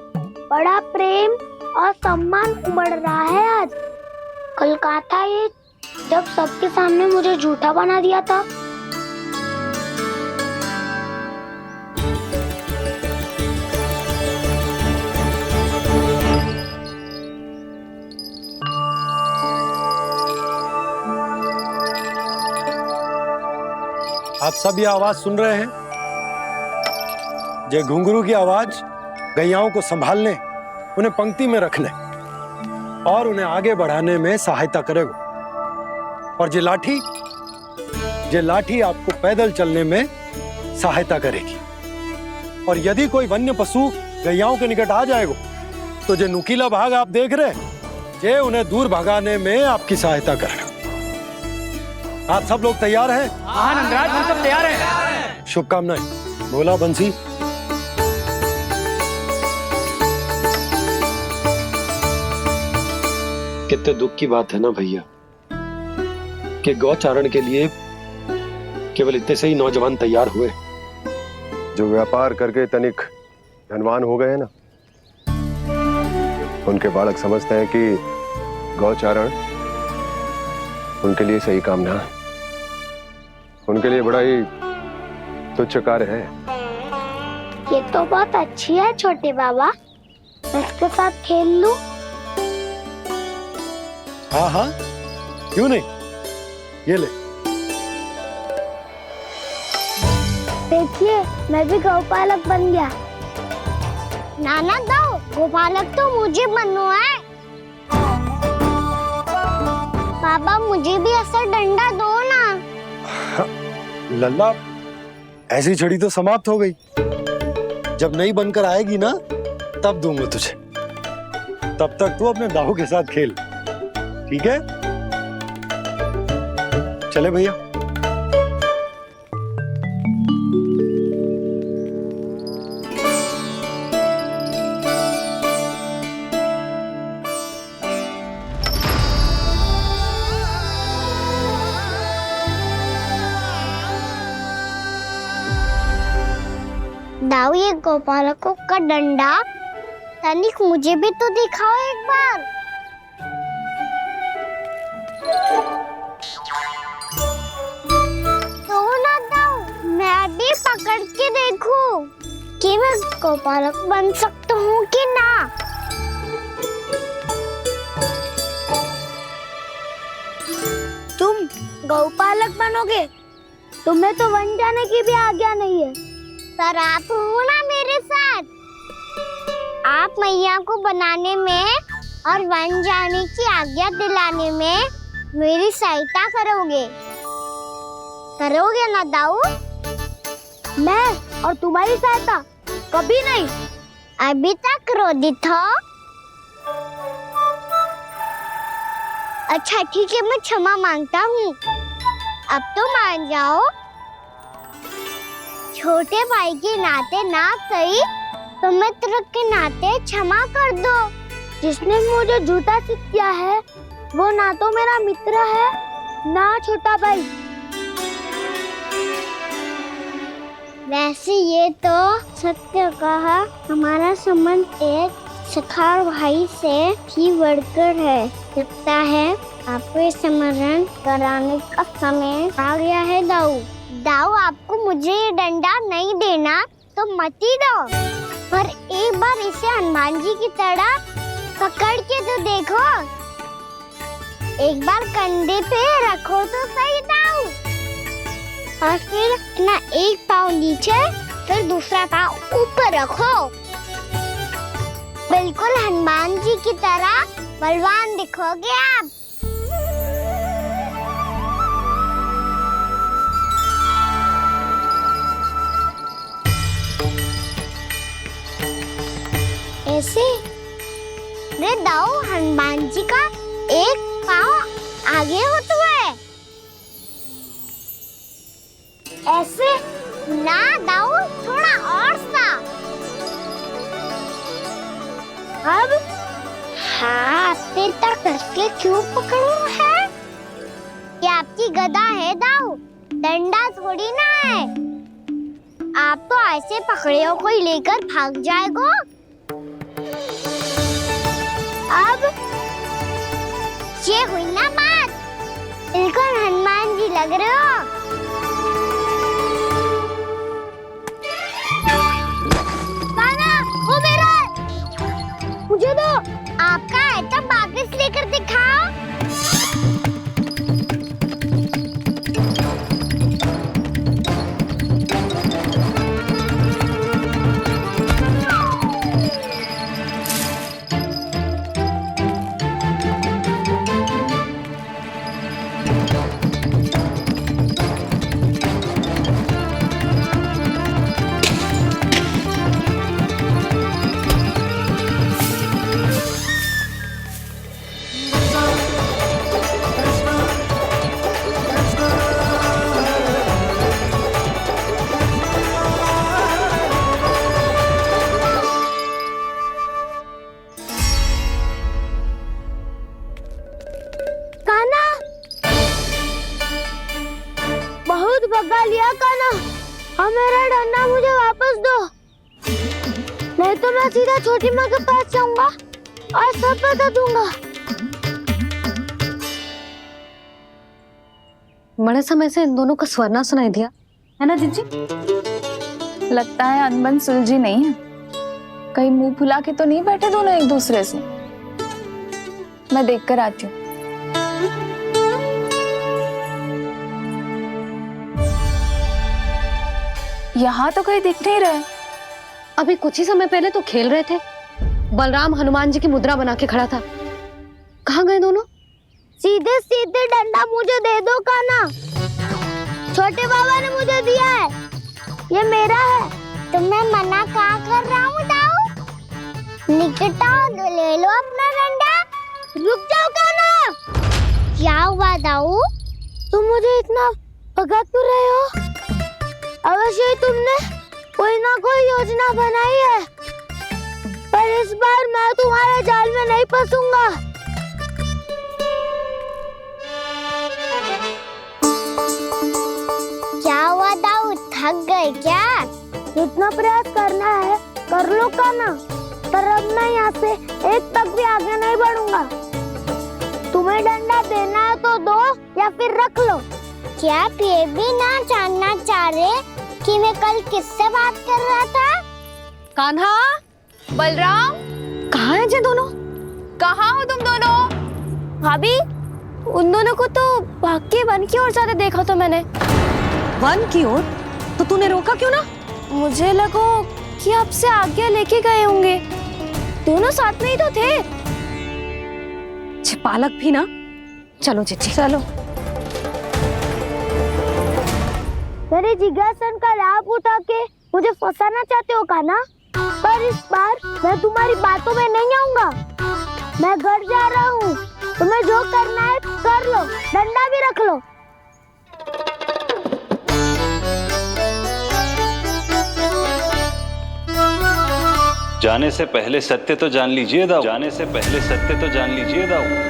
बड़ा प्रेम और सम्मान उमड़ रहा है आज। कल कहा था ये, जब सबके सामने मुझे झूठा बना दिया था। आप सब ये आवाज सुन रहे हैं? ये घुंघरू की आवाज गैयाओं को संभालने, उन्हें पंक्ति में रखने और उन्हें आगे बढ़ाने में सहायता करेगा। और ये लाठी आपको पैदल चलने में सहायता करेगी। और यदि कोई वन्य पशु गैयाओं के निकट आ जाएगा तो जो नुकीला भाग आप देख रहे हैं, ये उन्हें दूर भगाने में आपकी सहायता करेगा। आप सब लोग तैयार हैं? हाँ नंदराज, हम सब तैयार हैं। शुभकामनाएं। बोला बंसी। कितने दुख की बात है ना भैया कि गौचारण के लिए केवल इतने से ही नौजवान तैयार हुए। जो व्यापार करके तनिक धनवान हो गए ना, उनके बालक समझते हैं कि गौचारण उनके लिए सही काम ना है। उनके लिए बड़ा ही तुच्छ कार्य है। ये तो बहुत अच्छी है छोटे बाबा, मैं इसके साथ खेल लूं? हाँ हाँ क्यों नहीं, ये ले। देखिए मैं भी गौपालक बन गया। नाना दो, गौपालक तो मुझे बनना है। बाबा मुझे भी ऐसा डंडा दो ना। लल्ला, ऐसी छड़ी तो समाप्त हो गई। जब नई बनकर आएगी ना तब दूंगा तुझे। तब तक तू अपने दाऊ के साथ खेल, ठीक है? चले भैया। दाऊ ये गोपालकों का डंडा तनिक मुझे भी तो दिखाओ एक बार। तो ना दाऊ, मैं भी पकड़ के देखूं कि मैं गोपालक बन सकता हूँ कि ना। तुम गौपालक बनोगे? तुम्हें तो वन जाने की भी आज्ञा नहीं है। पर आप हो ना मेरे साथ, आप मैया को बनाने में और वन जाने की आज्ञा दिलाने में मेरी सहायता करोगे ना दाऊ? मैं और तुम्हारी सहायता कभी नहीं। अभी तक क्रोधित हो? अच्छा ठीक है, मैं क्षमा मांगता हूँ। अब तो मान जाओ। छोटे भाई के नाते ना सही तो मित्र के नाते क्षमा कर दो। जिसने मुझे झूठा सिद्ध किया है वो ना तो मेरा मित्र है ना छोटा भाई। वैसे ये तो सत्य कहा, हमारा संबंध एक सखा भाई से भी बढ़कर है। लगता है आपको स्मरण कराने का समय आ गया है दाऊ। दाऊ आपको मुझे ये डंडा नहीं देना तो मत ही दो, पर एक बार इसे हनुमान जी की तरह पकड़ के तो देखो। एक बार कंधे पे रखो तो सही दाऊ, और फिर अपना एक पाँव नीचे फिर दूसरा पाँव ऊपर रखो। बिल्कुल हनुमान जी की तरह बलवान दिखोगे आप। ऐसे? रे दाऊ, हनुमान जी का एक पाँव आगे होता है। ऐसे ना दाऊ, थोड़ा और सा। अब हाथ पे तक करके क्यों पकड़ू है? ये आपकी गदा है दाऊ, डंडा थोड़ी ना है। आप तो ऐसे पकड़े हो कोई लेकर भाग जाएगा। अब ये हुई ना बात, बिल्कुल हनुमान जी लग रहे हो। कान्हा, वो मेरा है। मुझे दो। आपका है तो वापस लेकर दिखाओ। भगा लिया कान्हा, अब मेरा डंडा मुझे वापस दो, नहीं तो मैं सीधा छोटी माँ के पास जाऊंगा और सब बता दूंगा। बड़े समय से इन दोनों का स्वर ना सुनाई दिया, है ना जीजी? लगता है अनबन सुलझी नहीं है। कहीं मुंह फुला के तो नहीं बैठे दोनों एक दूसरे से। मैं देख कर आती हूँ। यहाँ तो कहीं दिख नहीं रहे। अभी कुछ ही समय पहले तो खेल रहे थे। बलराम हनुमान जी की मुद्रा बना के खड़ा था। कहाँ गए दोनों? सीधे सीधे डंडा मुझे दे दो कान्हा, छोटे बाबा ने मुझे दिया है, ये मेरा है। तो मैं मना कहाँ कर रहा हूँ दाऊ? निकट आओ, ले लो अपना डंडा। रुक जाओ कान्हा। क्या हुआ दाऊ, तुम मुझे इतना भगा क्यों रहे हो? अवश्य ही तुमने कोई ना कोई योजना बनाई है, पर इस बार मैं तुम्हारे जाल में नहीं फंसूंगा। क्या हुआ दाऊ, थक गए क्या? जितना प्रयास करना है कर लो कान्हा, पर अब मैं यहाँ से एक तक भी आगे नहीं बढ़ूंगा। तुम्हें डंडा देना है तो दो या फिर रख लो। क्या आप ये भी ना जानना चाह रहे कि मैं कल किससे बात कर रहा था? कान्हा, बलराम, कहाँ हैं ये दोनों? कहाँ हो तुम दोनों? भाभी, उन दोनों को तो भाग के वन की ओर जाते देखा तो मैंने। वन की ओर? तो तूने रोका क्यों ना? मुझे लगा कि आपसे आज्ञा लेके गए होंगे, दोनों साथ में ही तो थे। पालक भी ना। चलो जीजी चलो। मेरे जिज्ञासन का लाभ उठा के मुझे फंसाना चाहते हो कान्हा, पर इस बार मैं तुम्हारी बातों में नहीं आऊंगा। मैं घर जा रहा हूँ, तुम्हें जो करना है कर लो, डंडा भी रख लो। जाने से पहले सत्य तो जान लीजिए दाऊ। जाने से पहले सत्य तो जान लीजिए दाऊ।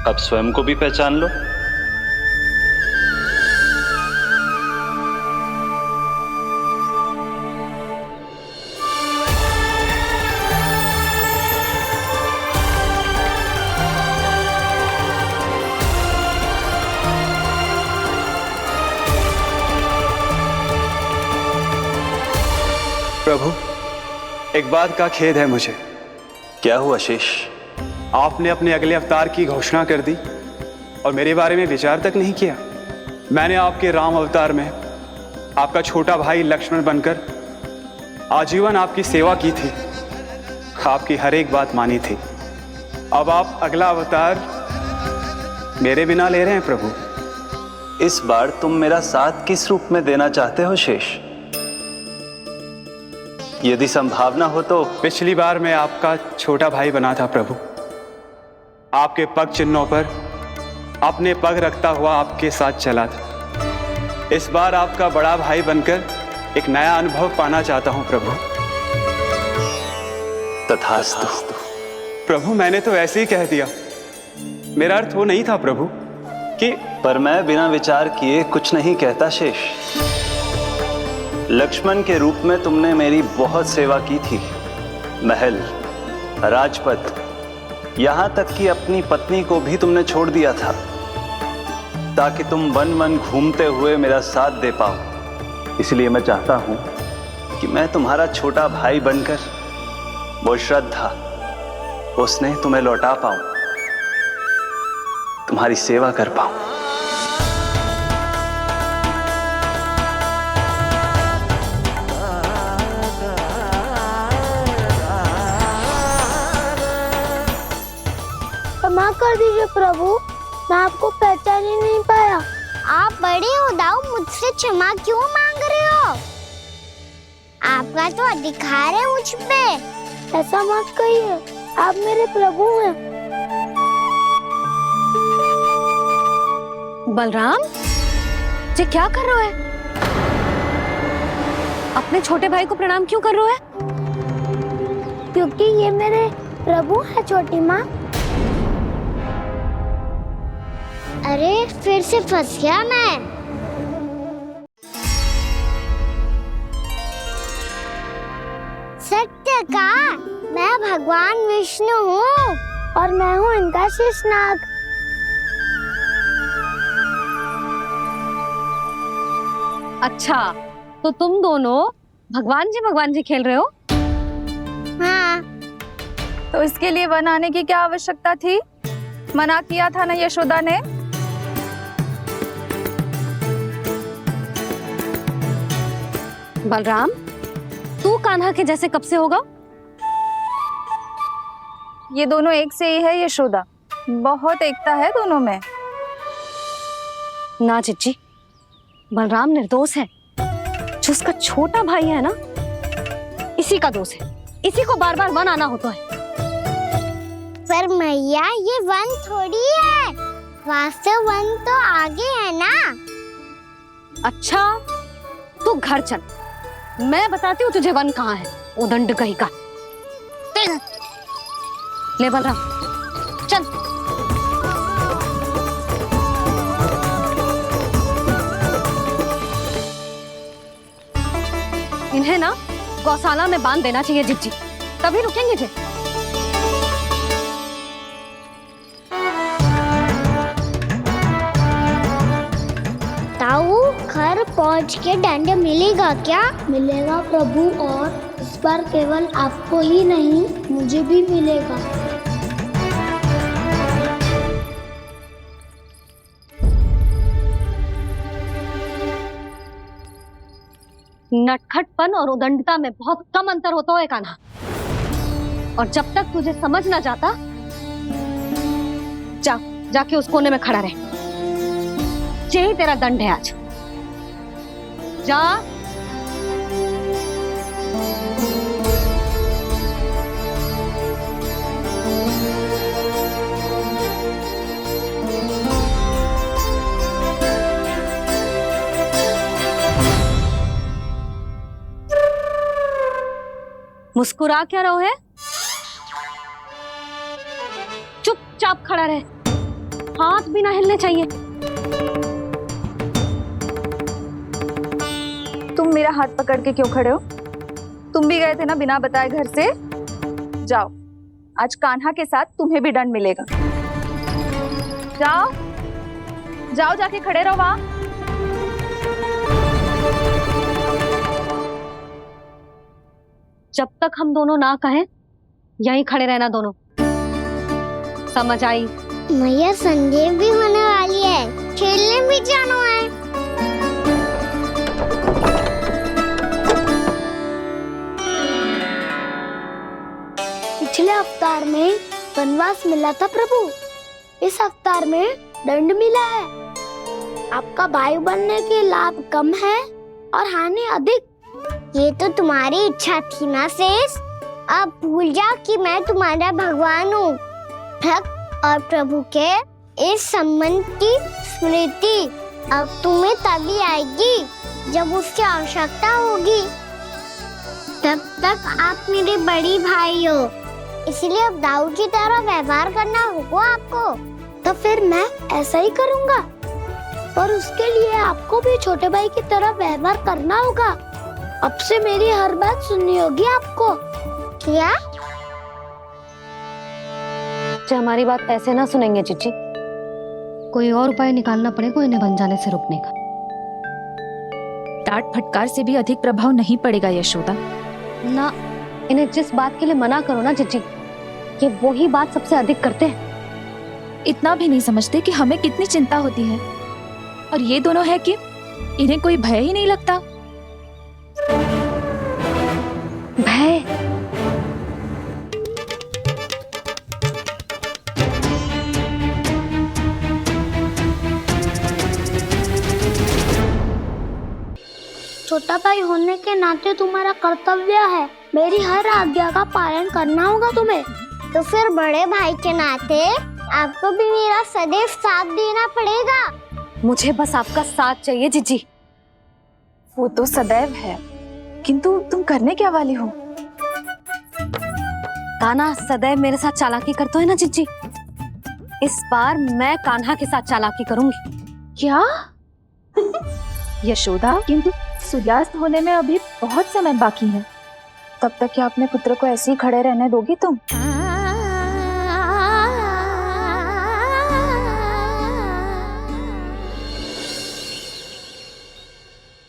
अब स्वयं को भी पहचान लो। प्रभु, एक बात का खेद है मुझे। क्या हुआ शेष? आपने अपने अगले अवतार की घोषणा कर दी और मेरे बारे में विचार तक नहीं किया। मैंने आपके राम अवतार में आपका छोटा भाई लक्ष्मण बनकर आजीवन आपकी सेवा की थी, आपकी हर एक बात मानी थी। अब आप अगला अवतार मेरे बिना ले रहे हैं प्रभु। इस बार तुम मेरा साथ किस रूप में देना चाहते हो शेष? यदि संभावना हो तो। पिछली बार मैं आपका छोटा भाई बना था प्रभु, आपके पग चिन्हों पर अपने पग रखता हुआ आपके साथ चला था। इस बार आपका बड़ा भाई बनकर एक नया अनुभव पाना चाहता हूं प्रभु। तथास्तु। प्रभु मैंने तो ऐसे ही कह दिया, मेरा अर्थ वो नहीं था प्रभु कि। पर मैं बिना विचार किए कुछ नहीं कहता शेष। लक्ष्मण के रूप में तुमने मेरी बहुत सेवा की थी। महल, राजपथ, यहां तक कि अपनी पत्नी को भी तुमने छोड़ दिया था ताकि तुम वन वन घूमते हुए मेरा साथ दे पाओ। इसलिए मैं चाहता हूं कि मैं तुम्हारा छोटा भाई बनकर वो श्रद्धा, वो स्नेह तुम्हें लौटा पाऊं, तुम्हारी सेवा कर पाऊं। क्षमा कर दीजिए प्रभु, मैं आपको पहचान ही नहीं पाया। आप बड़े हो दाऊ, मुझसे क्षमा क्यों मांग रहे हो? आपका तो अधिकार है मुझ पे। ऐसा मत कहिए, आप मेरे प्रभु हैं। बलराम जी क्या कर रहे हो? अपने छोटे भाई को प्रणाम क्यों कर रहे हो? क्योंकि ये मेरे प्रभु है छोटी माँ। अरे फिर से फंस गया मैं। सत्य का, मैं भगवान विष्णु हूँ और मैं हूँ इनका शेषनाग। अच्छा, तो तुम दोनों भगवान जी खेल रहे हो? हाँ। तो इसके लिए वन आने की क्या आवश्यकता थी? मना किया था ना यशोदा ने। बलराम, तू कान्हा के जैसे कब से होगा? ये दोनों एक से ही है यशोदा, बहुत एकता है दोनों में। ना चिच्ची, बलराम निर्दोष है। जो उसका छोटा भाई है ना, इसी का दोष है। इसी को बार बार वन आना होता है। पर मैया ये वन थोड़ी है, वास्तव वन तो आगे है ना। अच्छा, तू घर चल, मैं बताती हूँ तुझे वन कहाँ है। उदंड कहीं का। ले बलराम चल। इन्हें ना गौशाला में बांध देना चाहिए जिज्जी, तभी रुकेंगे जे। ताऊ, घर पहुंच के दंड मिलेगा क्या? मिलेगा प्रभु, और इस बार केवल आपको ही नहीं मुझे भी मिलेगा। नटखटपन और उदंडता में बहुत कम अंतर होता है कान्हा, और जब तक तुझे समझ ना जाता, जाके उस कोने में खड़ा रहे। यही तेरा दंड है आज। जा। मुस्कुरा क्या रहो है? चुपचाप खड़ा रहे, हाथ भी ना हिलने चाहिए। तुम मेरा हाथ पकड़ के क्यों खड़े हो? तुम भी गए थे ना बिना बताए घर से। जाओ, आज कान्हा के साथ तुम्हें भी दंड मिलेगा। जाओ जाओ, जाके खड़े रहो वहां। जब तक हम दोनों ना कहें, यहीं खड़े रहना दोनों। समझ आई? मैया संध्या भी होने वाली है, खेलने भी जाना है। पिछले अवतार में वनवास मिला था प्रभु, इस अवतार में दंड मिला है। आपका भाई बनने के लाभ कम है और हानि अधिक। ये तो तुम्हारी इच्छा थी ना शेष। अब भूल जाओ कि मैं तुम्हारा भगवान हूँ। भक्त और प्रभु के इस संबंध की स्मृति अब तुम्हें तभी आएगी जब उसकी आवश्यकता होगी। तब तक आप मेरे बड़ी भाई हो, इसलिए अब दाऊ की तरह व्यवहार करना होगा आपको। तो फिर मैं ऐसा ही करूँगा, पर उसके लिए आपको भी छोटे भाई की तरह व्यवहार करना होगा। अब से मेरी हर बात सुननी होगी आपको। क्या? हमारी बात ऐसे ना सुनेंगे चिची। कोई और उपाय निकालना पड़ेगा इन्हें बन जाने से रुकने का। डांट फटकार से भी अधिक प्रभाव नहीं पड़ेगा यशोदा। ना, इन्हें जिस बात के लिए मना करो ना चिची, ये वही बात सबसे अधिक करते हैं। इतना भी नहीं समझते कि हमें कितनी चिंता होती है, और ये दोनों है कि इन्हें कोई भय ही नहीं लगता। भय? छोटा भाई होने के नाते तुम्हारा कर्तव्य है, मेरी हर आज्ञा का पालन करना होगा तुम्हें। तो फिर बड़े भाई के नाते आपको भी मेरा सदैव साथ देना पड़ेगा। मुझे बस आपका साथ चाहिए जीजी। वो तो सदैव है, किंतु तुम करने क्या वाली हो? कान्हा सदैव मेरे साथ चालाकी करता है ना जीजी। इस बार मैं कान्हा के साथ चालाकी करूंगी। क्या? यशोदा, किंतु सूर्यास्त होने में अभी बहुत समय बाकी है। तब तक क्या अपने पुत्र को ऐसे ही खड़े रहने दोगी तुम?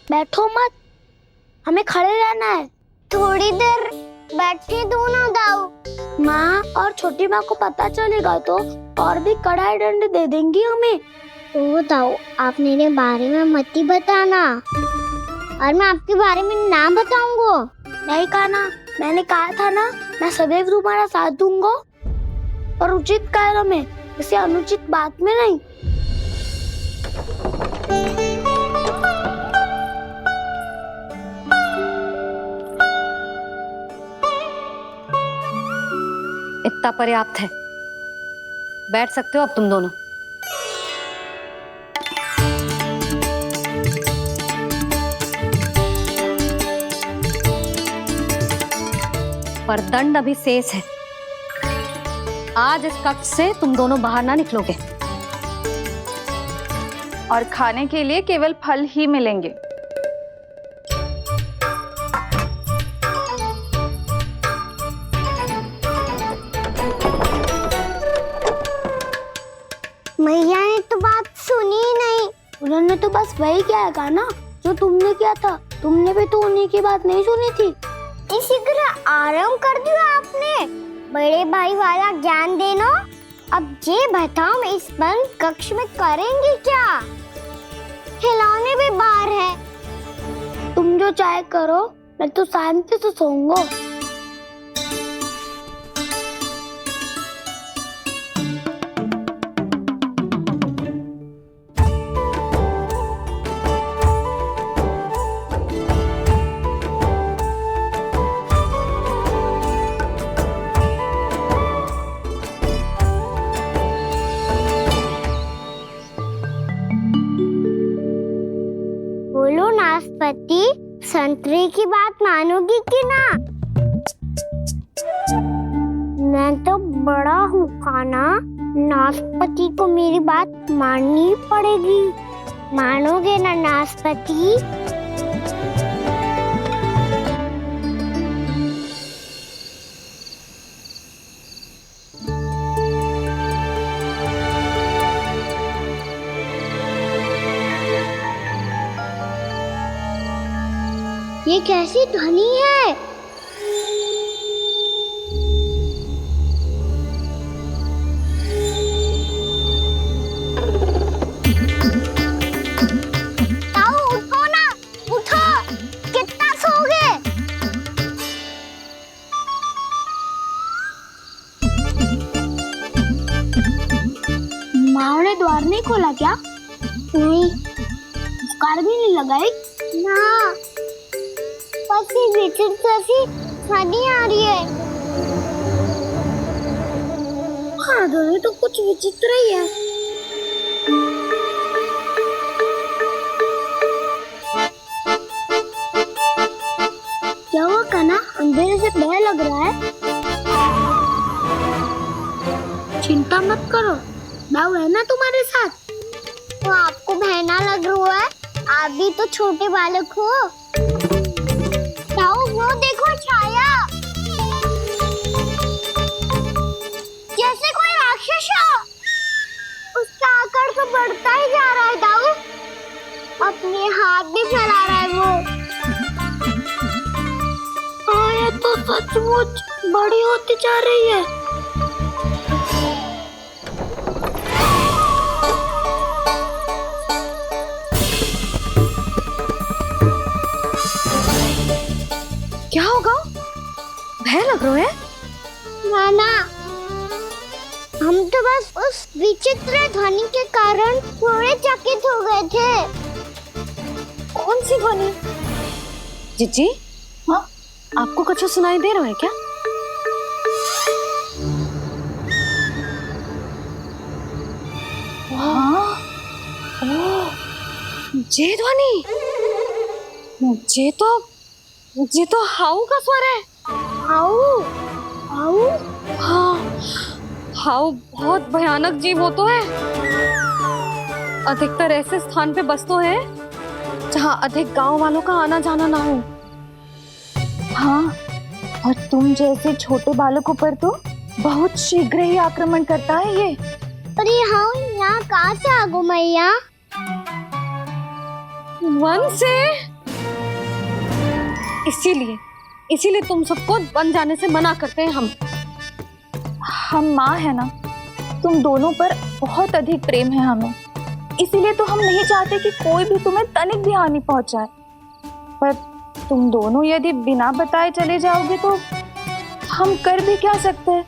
बैठो मत, हमें खड़े रहना है। थोड़ी देर बैठे दो ना दाऊ। माँ और छोटी माँ को पता चलेगा तो और भी कड़ा दंड दे देंगी हमें। ओ दाऊ, आप मेरे बारे में मत ही बताना, और मैं आपके बारे में ना बताऊंगा। नहीं कान्हा, मैंने कहा था ना, मैं सदैव तुम्हारा साथ दूंगा, और उचित कार्य में, इसे अनुचित बात में नहीं। इतना पर्याप्त है, बैठ सकते हो अब तुम दोनों। पर दंड अभी शेष है। आज इस कक्ष से तुम दोनों बाहर ना निकलोगे, और खाने के लिए केवल फल ही मिलेंगे। मैया ने तो बात सुनी ही नहीं। उन्होंने तो बस वही किया ना जो तुमने किया था। तुमने भी तो उन्हीं की बात नहीं सुनी थी। इसी तरह आराम कर दिया आपने। बड़े भाई वाला ज्ञान देना। अब ये बताओ, इस बंद कक्ष में करेंगे क्या? खिलौने भी बाहर है। तुम जो चाहे करो, मैं तो शांति से सोऊंगा। बोलो नाशपाती, संतरे की बात मानोगी कि ना? मैं तो बड़ा हूँ कान्हा, नाशपाती को मेरी बात माननी ही पड़ेगी। मानोगे ना नाशपाती? ये कैसी ध्वनि है? ताऊ उठो ना, उठो। कितना सोओगे? माँ ने द्वार नहीं खोला क्या? नहीं। कार भी नहीं लगाई ना। बस ये विचित्र सी ध्वनि आ रही है। हाँ ध्वनि तो कुछ विचित्र ही है। क्या हुआ कान्हा? अंधेरे से भय लग रहा है। चिंता मत करो, दाऊ है ना तुम्हारे साथ। तो आपको भय ना लग रहा है? आप भी तो छोटे बालक हो। दाऊ वो देखो छाया, जैसे कोई राक्षस हो। उसका आकार तो बढ़ता ही जा रहा है दाऊ। अपने हाथ भी फैला रहा है वो। ये तो सचमुच बड़ी होती जा रही है। क्या होगा? भय लग रहा है? नाना, हम तो बस उस विचित्र ध्वनि के कारण थोड़े चकित हो गए थे। कौन सी ध्वनि? जीजी, हाँ, आपको कुछ सुनाई दे रहा है क्या? हाँ, ओह, ये ध्वनि, ये तो हाउ का स्वर है। हाउ? हाउ? हाँ, हाउ बहुत भयानक जीव हो तो है। अधिकतर ऐसे स्थान पे बसते हैं जहाँ अधिक गांव वालों का आना जाना ना हो। हाँ, और तुम जैसे छोटे बालकों पर तो बहुत शीघ्र ही आक्रमण करता है ये। अरे हाँ, यहाँ कहाँ से आ गो मैया? वन से। इसीलिए तुम सबको वन जाने से मना करते हैं हम माँ है ना, तुम दोनों पर बहुत अधिक प्रेम है हमें, इसीलिए तो हम नहीं चाहते कि कोई भी तुम्हें तनिक भी हानि पहुंचाए। पर तुम दोनों यदि बिना बताए चले जाओगे तो हम कर भी क्या सकते हैं?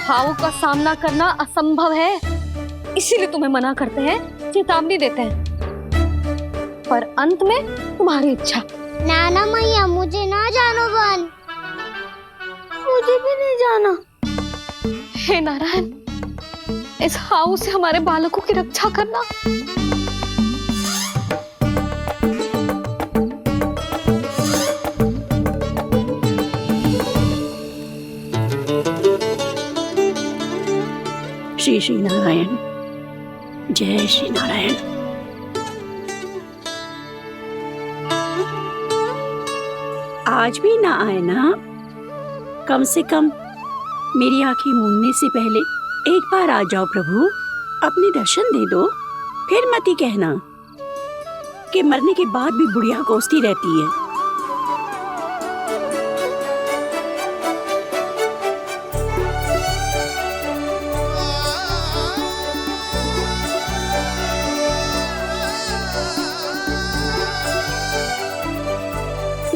हाउ का सामना करना असंभव है, इसीलिए तुम्हें मना करते हैं, चेतावनी देते हैं। पर अंत में तुम्हारी इच्छा। नाना मैया, मुझे ना जानो वन। मुझे भी नहीं जाना। हे नारायण, इस हाउ से हमारे बालकों की रक्षा करना। श्री श्री नारायण, जय श्री नारायण। आज भी ना आए ना? कम से कम मेरी आंखें मूंदने से पहले एक बार आ जाओ प्रभु, अपने दर्शन दे दो। फिर मत ही कहना कि मरने के बाद भी बुढ़िया कोसती रहती है।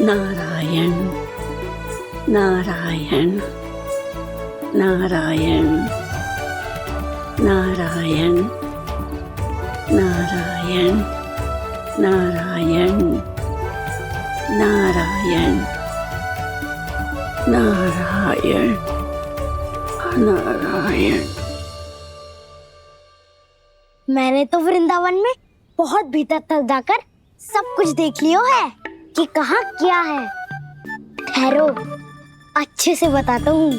नारायण नारायण नारायण नारायण नारायण नारायण नारायण नारायण नारायण। मैंने तो वृंदावन में बहुत भीतर तक जाकर सब कुछ देख लियो है कि कहाँ क्या है। ठहरो, अच्छे से बताता हूँ।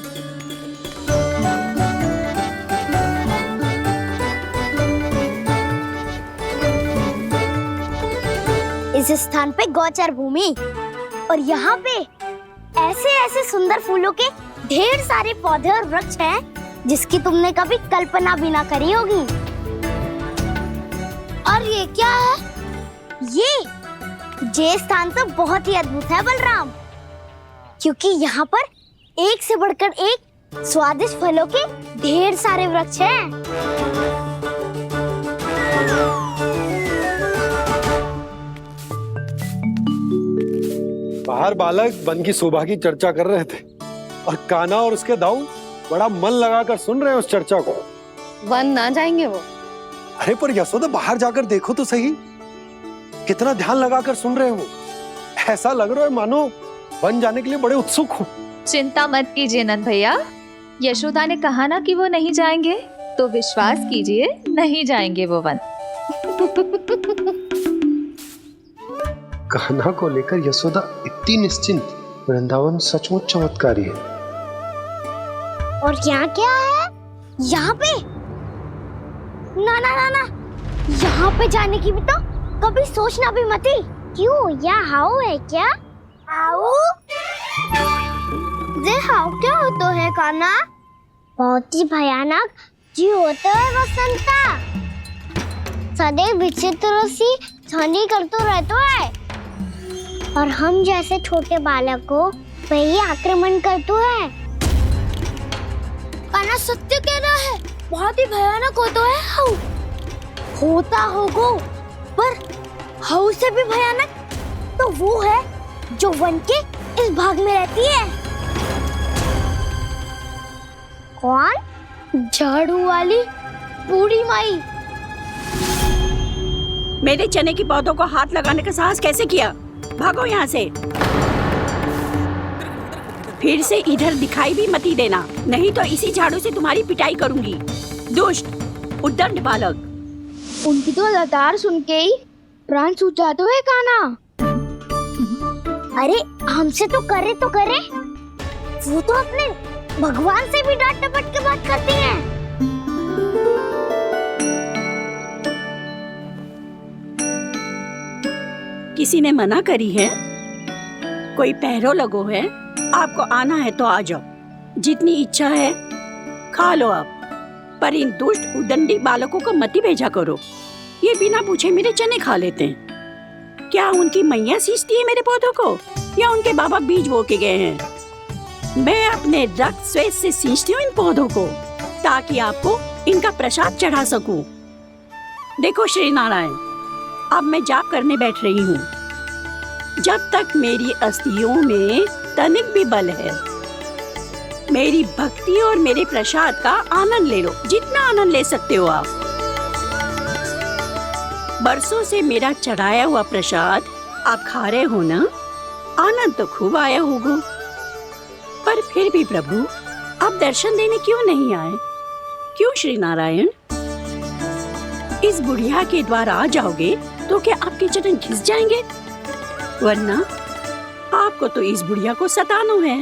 इस स्थान पे गौचर भूमि और यहाँ पे ऐसे ऐसे सुंदर फूलों के ढेर सारे पौधे और वृक्ष हैं जिसकी तुमने कभी कल्पना भी ना करी होगी। और ये क्या है? ये स्थान तो बहुत ही अद्भुत है बलराम, क्योंकि यहाँ पर एक से बढ़कर एक स्वादिष्ट फलों के ढेर सारे वृक्ष हैं। बाहर बालक वन की शोभा की चर्चा कर रहे थे और कान्हा और उसके दाऊ बड़ा मन लगाकर सुन रहे हैं उस चर्चा को। वन ना जाएंगे वो। अरे पर यशोदा बाहर जाकर देखो तो सही, कितना ध्यान लगाकर सुन रहे हो। ऐसा लग रहा है मानो वन जाने के लिए बड़े उत्सुक हो। चिंता मत कीजिए नंद भैया, यशोदा ने कहा ना कि वो नहीं जाएंगे, तो विश्वास कीजिए नहीं जाएंगे वो वन। कान्हा को लेकर यशोदा इतनी निश्चिंत, वृंदावन सचमुच चमत्कारी है। और यहाँ क्या है? यहाँ पे ना ना ना ना, यहाँ पे जाने की भी तो कभी सोचना भी मत ही। क्यों, यहाँ हाउ है क्या? हाउ? ये हाउ क्या होता है कान्हा? बहुत ही भयानक जी होता है बसंता। सदैव विचित्र सी ध्वनि करते रहता है और हम जैसे छोटे बालक को वही आक्रमण करते हैं। कान्हा सत्य कह रहा है, बहुत ही भयानक होता है हाउ। होता होगा, पर हाउ से भी भयानक तो वो है जो वन के इस भाग में रहती है। कौन? झाड़ू वाली बूढ़ी माई। मेरे चने की पौधों को हाथ लगाने का साहस कैसे किया? भागो यहाँ से। फिर से इधर दिखाई भी मत ही देना, नहीं तो इसी झाड़ू से तुम्हारी पिटाई करूंगी। दुष्ट, उद्दंड बालक। उनकी तो लतार सुन के ही प्राण छूट जाते हुए कान्हा। अरे हमसे तो करे, वो तो अपने भगवान से भी डांट डपट के बात करती हैं। किसी ने मना करी है? कोई पहरो लगो है? आपको आना है तो आ जाओ, जितनी इच्छा है खा लो आप, पर इन दुष्ट उदंडी बालकों को मत ही भेजा करो। ये बिना पूछे मेरे चने खा लेते हैं। क्या उनकी मैया सींचती है मेरे पौधों को, या उनके बाबा बीज बो के गए हैं? मैं अपने रक्त स्वेद से सींचती हूँ इन पौधों को, ताकि आपको इनका प्रसाद चढ़ा सकूं। देखो श्री नारायण, अब मैं जाप करने बैठ रही हूँ। जब तक मेरी अस्थियों में तनिक भी बल है, मेरी भक्ति और मेरे प्रसाद का आनंद ले लो, जितना आनंद ले सकते हो आप। बरसों से मेरा चढ़ाया हुआ प्रसाद आप खा रहे हो ना, आनंद तो खूब आया होगा। पर फिर भी प्रभु, आप दर्शन देने क्यों नहीं आए? क्यों श्री नारायण? इस बुढ़िया के द्वार आ जाओगे तो क्या आपके चरण घिस जाएंगे? वरना आपको तो इस बुढ़िया को सताना है।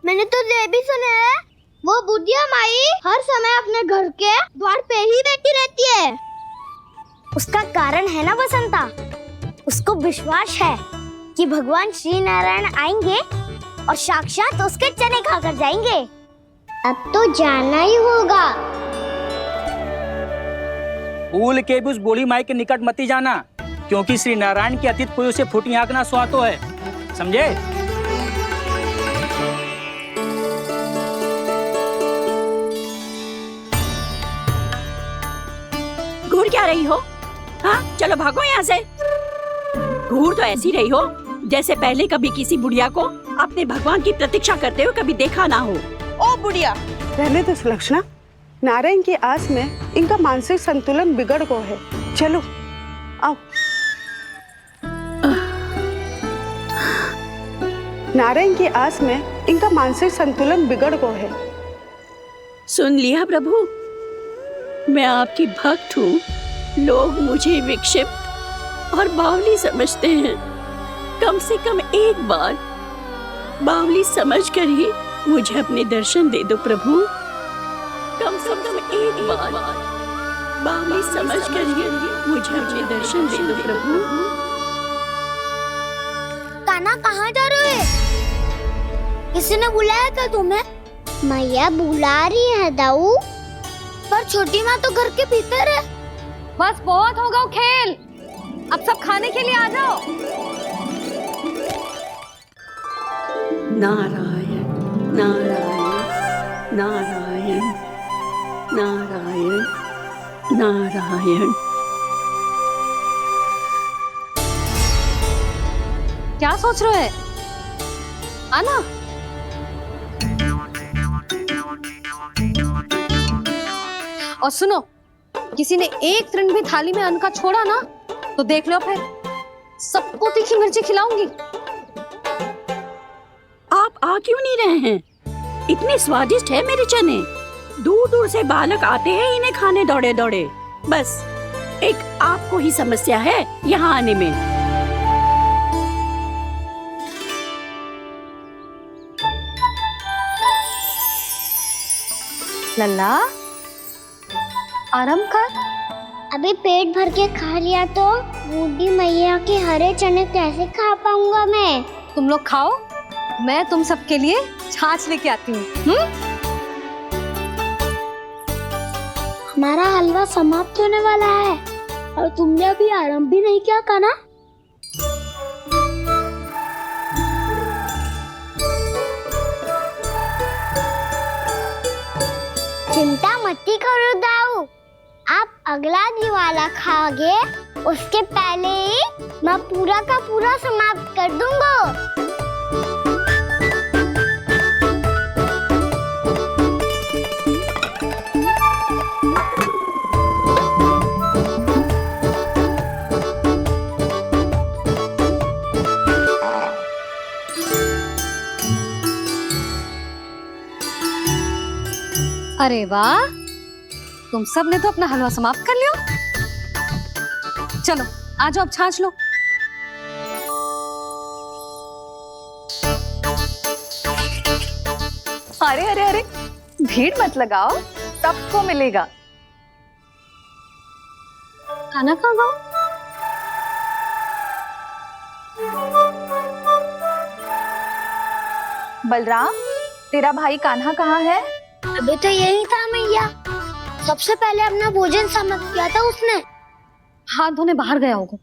मैंने तो ये भी सुना है, वो बुढ़िया माई हर समय अपने घर के द्वार पे ही बैठी रहती है। उसका कारण है ना बसंता, उसको विश्वास है कि भगवान श्री नारायण आएंगे और साक्षात उसके चने खाकर जाएंगे। अब तो जाना ही होगा। भूल के भी उस बूढ़ी माई के निकट मत ही जाना, क्योंकि श्री नारायण की अतीत कोई उसे फूटी आंकना स्वातो है, समझे? घूर क्या रही हो? हाँ, चलो भागो यहाँ से। घूर तो ऐसी रही हो जैसे पहले कभी किसी बुढ़िया को अपने भगवान की प्रतीक्षा करते हुए कभी देखा ना हो। ओ बुढ़िया, पहले तो सुलक्षणा, नारायण की आस में इनका मानसिक संतुलन बिगड़ गया है। चलो आओ। नारायण की आस में इनका मानसिक संतुलन बिगड़ गया है। सुन लिया प्रभु, मैं आपकी भक्त हूँ। लोग मुझे विक्षिप्त और बावली समझते हैं। कम से कम एक बार बावली समझकर ही मुझे अपने दर्शन दे दो प्रभु। कम से कम एक बार बावली समझकर ही मुझे अपने दर्शन दे दो प्रभु। कान्हा कहाँ जा रहे हो? किसी ने बुलाया था तुम्हें? मैया बुला रही है दाऊ, पर छोटी माँ तो घर के भीतर है। बस बहुत होगा खेल, अब सब खाने के लिए आ जाओ। नारायण नारायण नारायण नारायण नारायण। क्या सोच रहे हैं? आना। और सुनो, किसी ने एक तृण भी थाली में अन्न का छोड़ा ना तो देख लो फिर सबको तीखी मिर्ची खिलाऊंगी। आप आ क्यों नहीं रहे हैं? इतने स्वादिष्ट है मेरे चने। दूर दूर से बालक आते हैं इन्हें खाने दौड़े दौड़े। बस एक आपको ही समस्या है यहाँ आने में। लल्ला आराम कर। अभी पेट भर के खा लिया तो बूढ़ी मैया के हरे चने कैसे खा पाऊंगा मैं? तुम लोग खाओ, मैं तुम सबके लिए छाछ लेके आती हूँ। हमारा हलवा समाप्त होने वाला है और तुमने अभी आराम भी नहीं किया कान्हा। चिंता मत करो दाऊ, आप अगला दिवाला खाओगे उसके पहले ही मैं पूरा का पूरा समाप्त कर दूंगा। अरे वाह, तुम सब ने तो अपना हलवा समाप्त कर लिया। चलो आ जाओ, अब छाछ लो। अरे अरे अरे, भीड़ मत लगाओ, सबको मिलेगा। खाना खा गो। बलराम, तेरा भाई कान्हा कहाँ है? अभी तो यही था मैया, सबसे पहले अपना भोजन समाप्त किया था उसने। हाथ धोने बाहर गया होगा।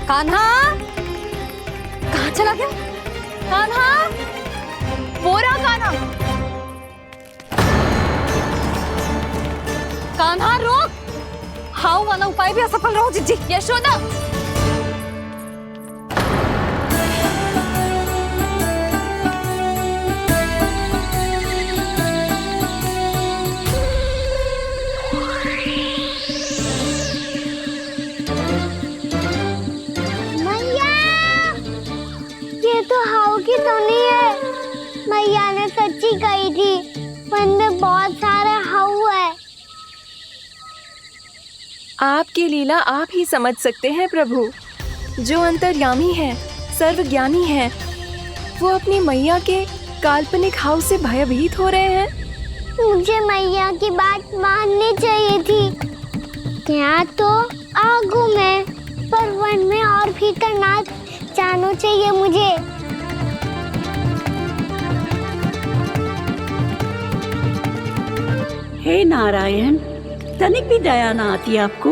कान्हा कहाँ चला गया? कान्हा, वो रहा कान्हा। कान्हा रोक, हाउ वाला उपाय भी असफल रहो जिज्जी। यशोदा, मैया, ये तो हाउ की धुनी है। मैया ने सच्ची कही थी, वन में बहुत सारे हाउ है। आपकी लीला आप ही समझ सकते हैं प्रभु। जो अंतर्यामी है, सर्वज्ञानी है, वो अपनी मैया के काल्पनिक हाव से भयभीत हो रहे हैं। मुझे मैया की बात माननी चाहिए थी। यहाँ तो आगू में, पर वन में और भीतर ना जाना चाहिए मुझे। हे नारायण, तनिक भी दया ना आती आपको?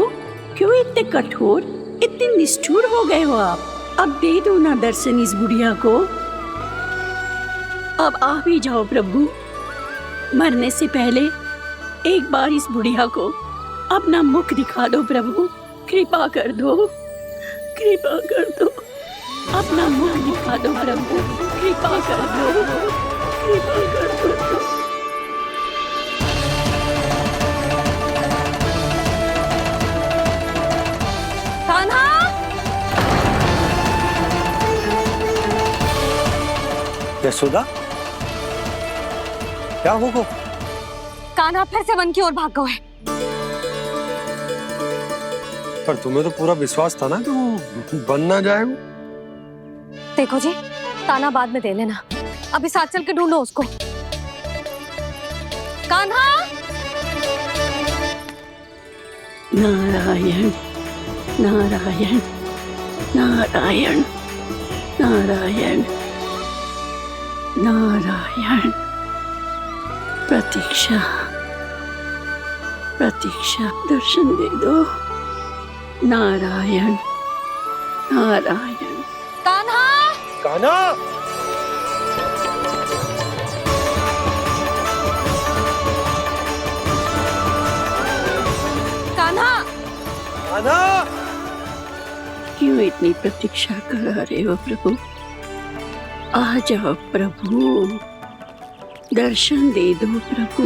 क्यों इतने कठोर, इतने निष्ठुर हो गए हो आप? अब दे दो ना दर्शन इस बुढ़िया को। अब आ भी जाओ प्रभु, मरने से पहले एक बार इस बुढ़िया को अपना मुख दिखा दो प्रभु। कृपा कर दो, कृपा कर दो, अपना मुख दिखा दो प्रभु। कृपा कर दो, कृपा कर दो। यशोदा, क्या होगा? कान्हा फिर से वन की ओर भाग गए। पर तुम्हें तो पूरा विश्वास था ना कि वो बन ना जाए। देखो जी, ताना बाद में दे लेना, अभी साथ चल के ढूंढो उसको। कान्हा, नारायण नारायण नारायण नारायण नारायण। प्रतीक्षा प्रतीक्षा, दर्शन दे दो। नारायण नारायण। कान्हा, कान्हा, कान्हा, कान्हा। क्यों इतनी प्रतीक्षा करा रहे हो प्रभु? आ जाओ प्रभु, दर्शन दे दो प्रभु।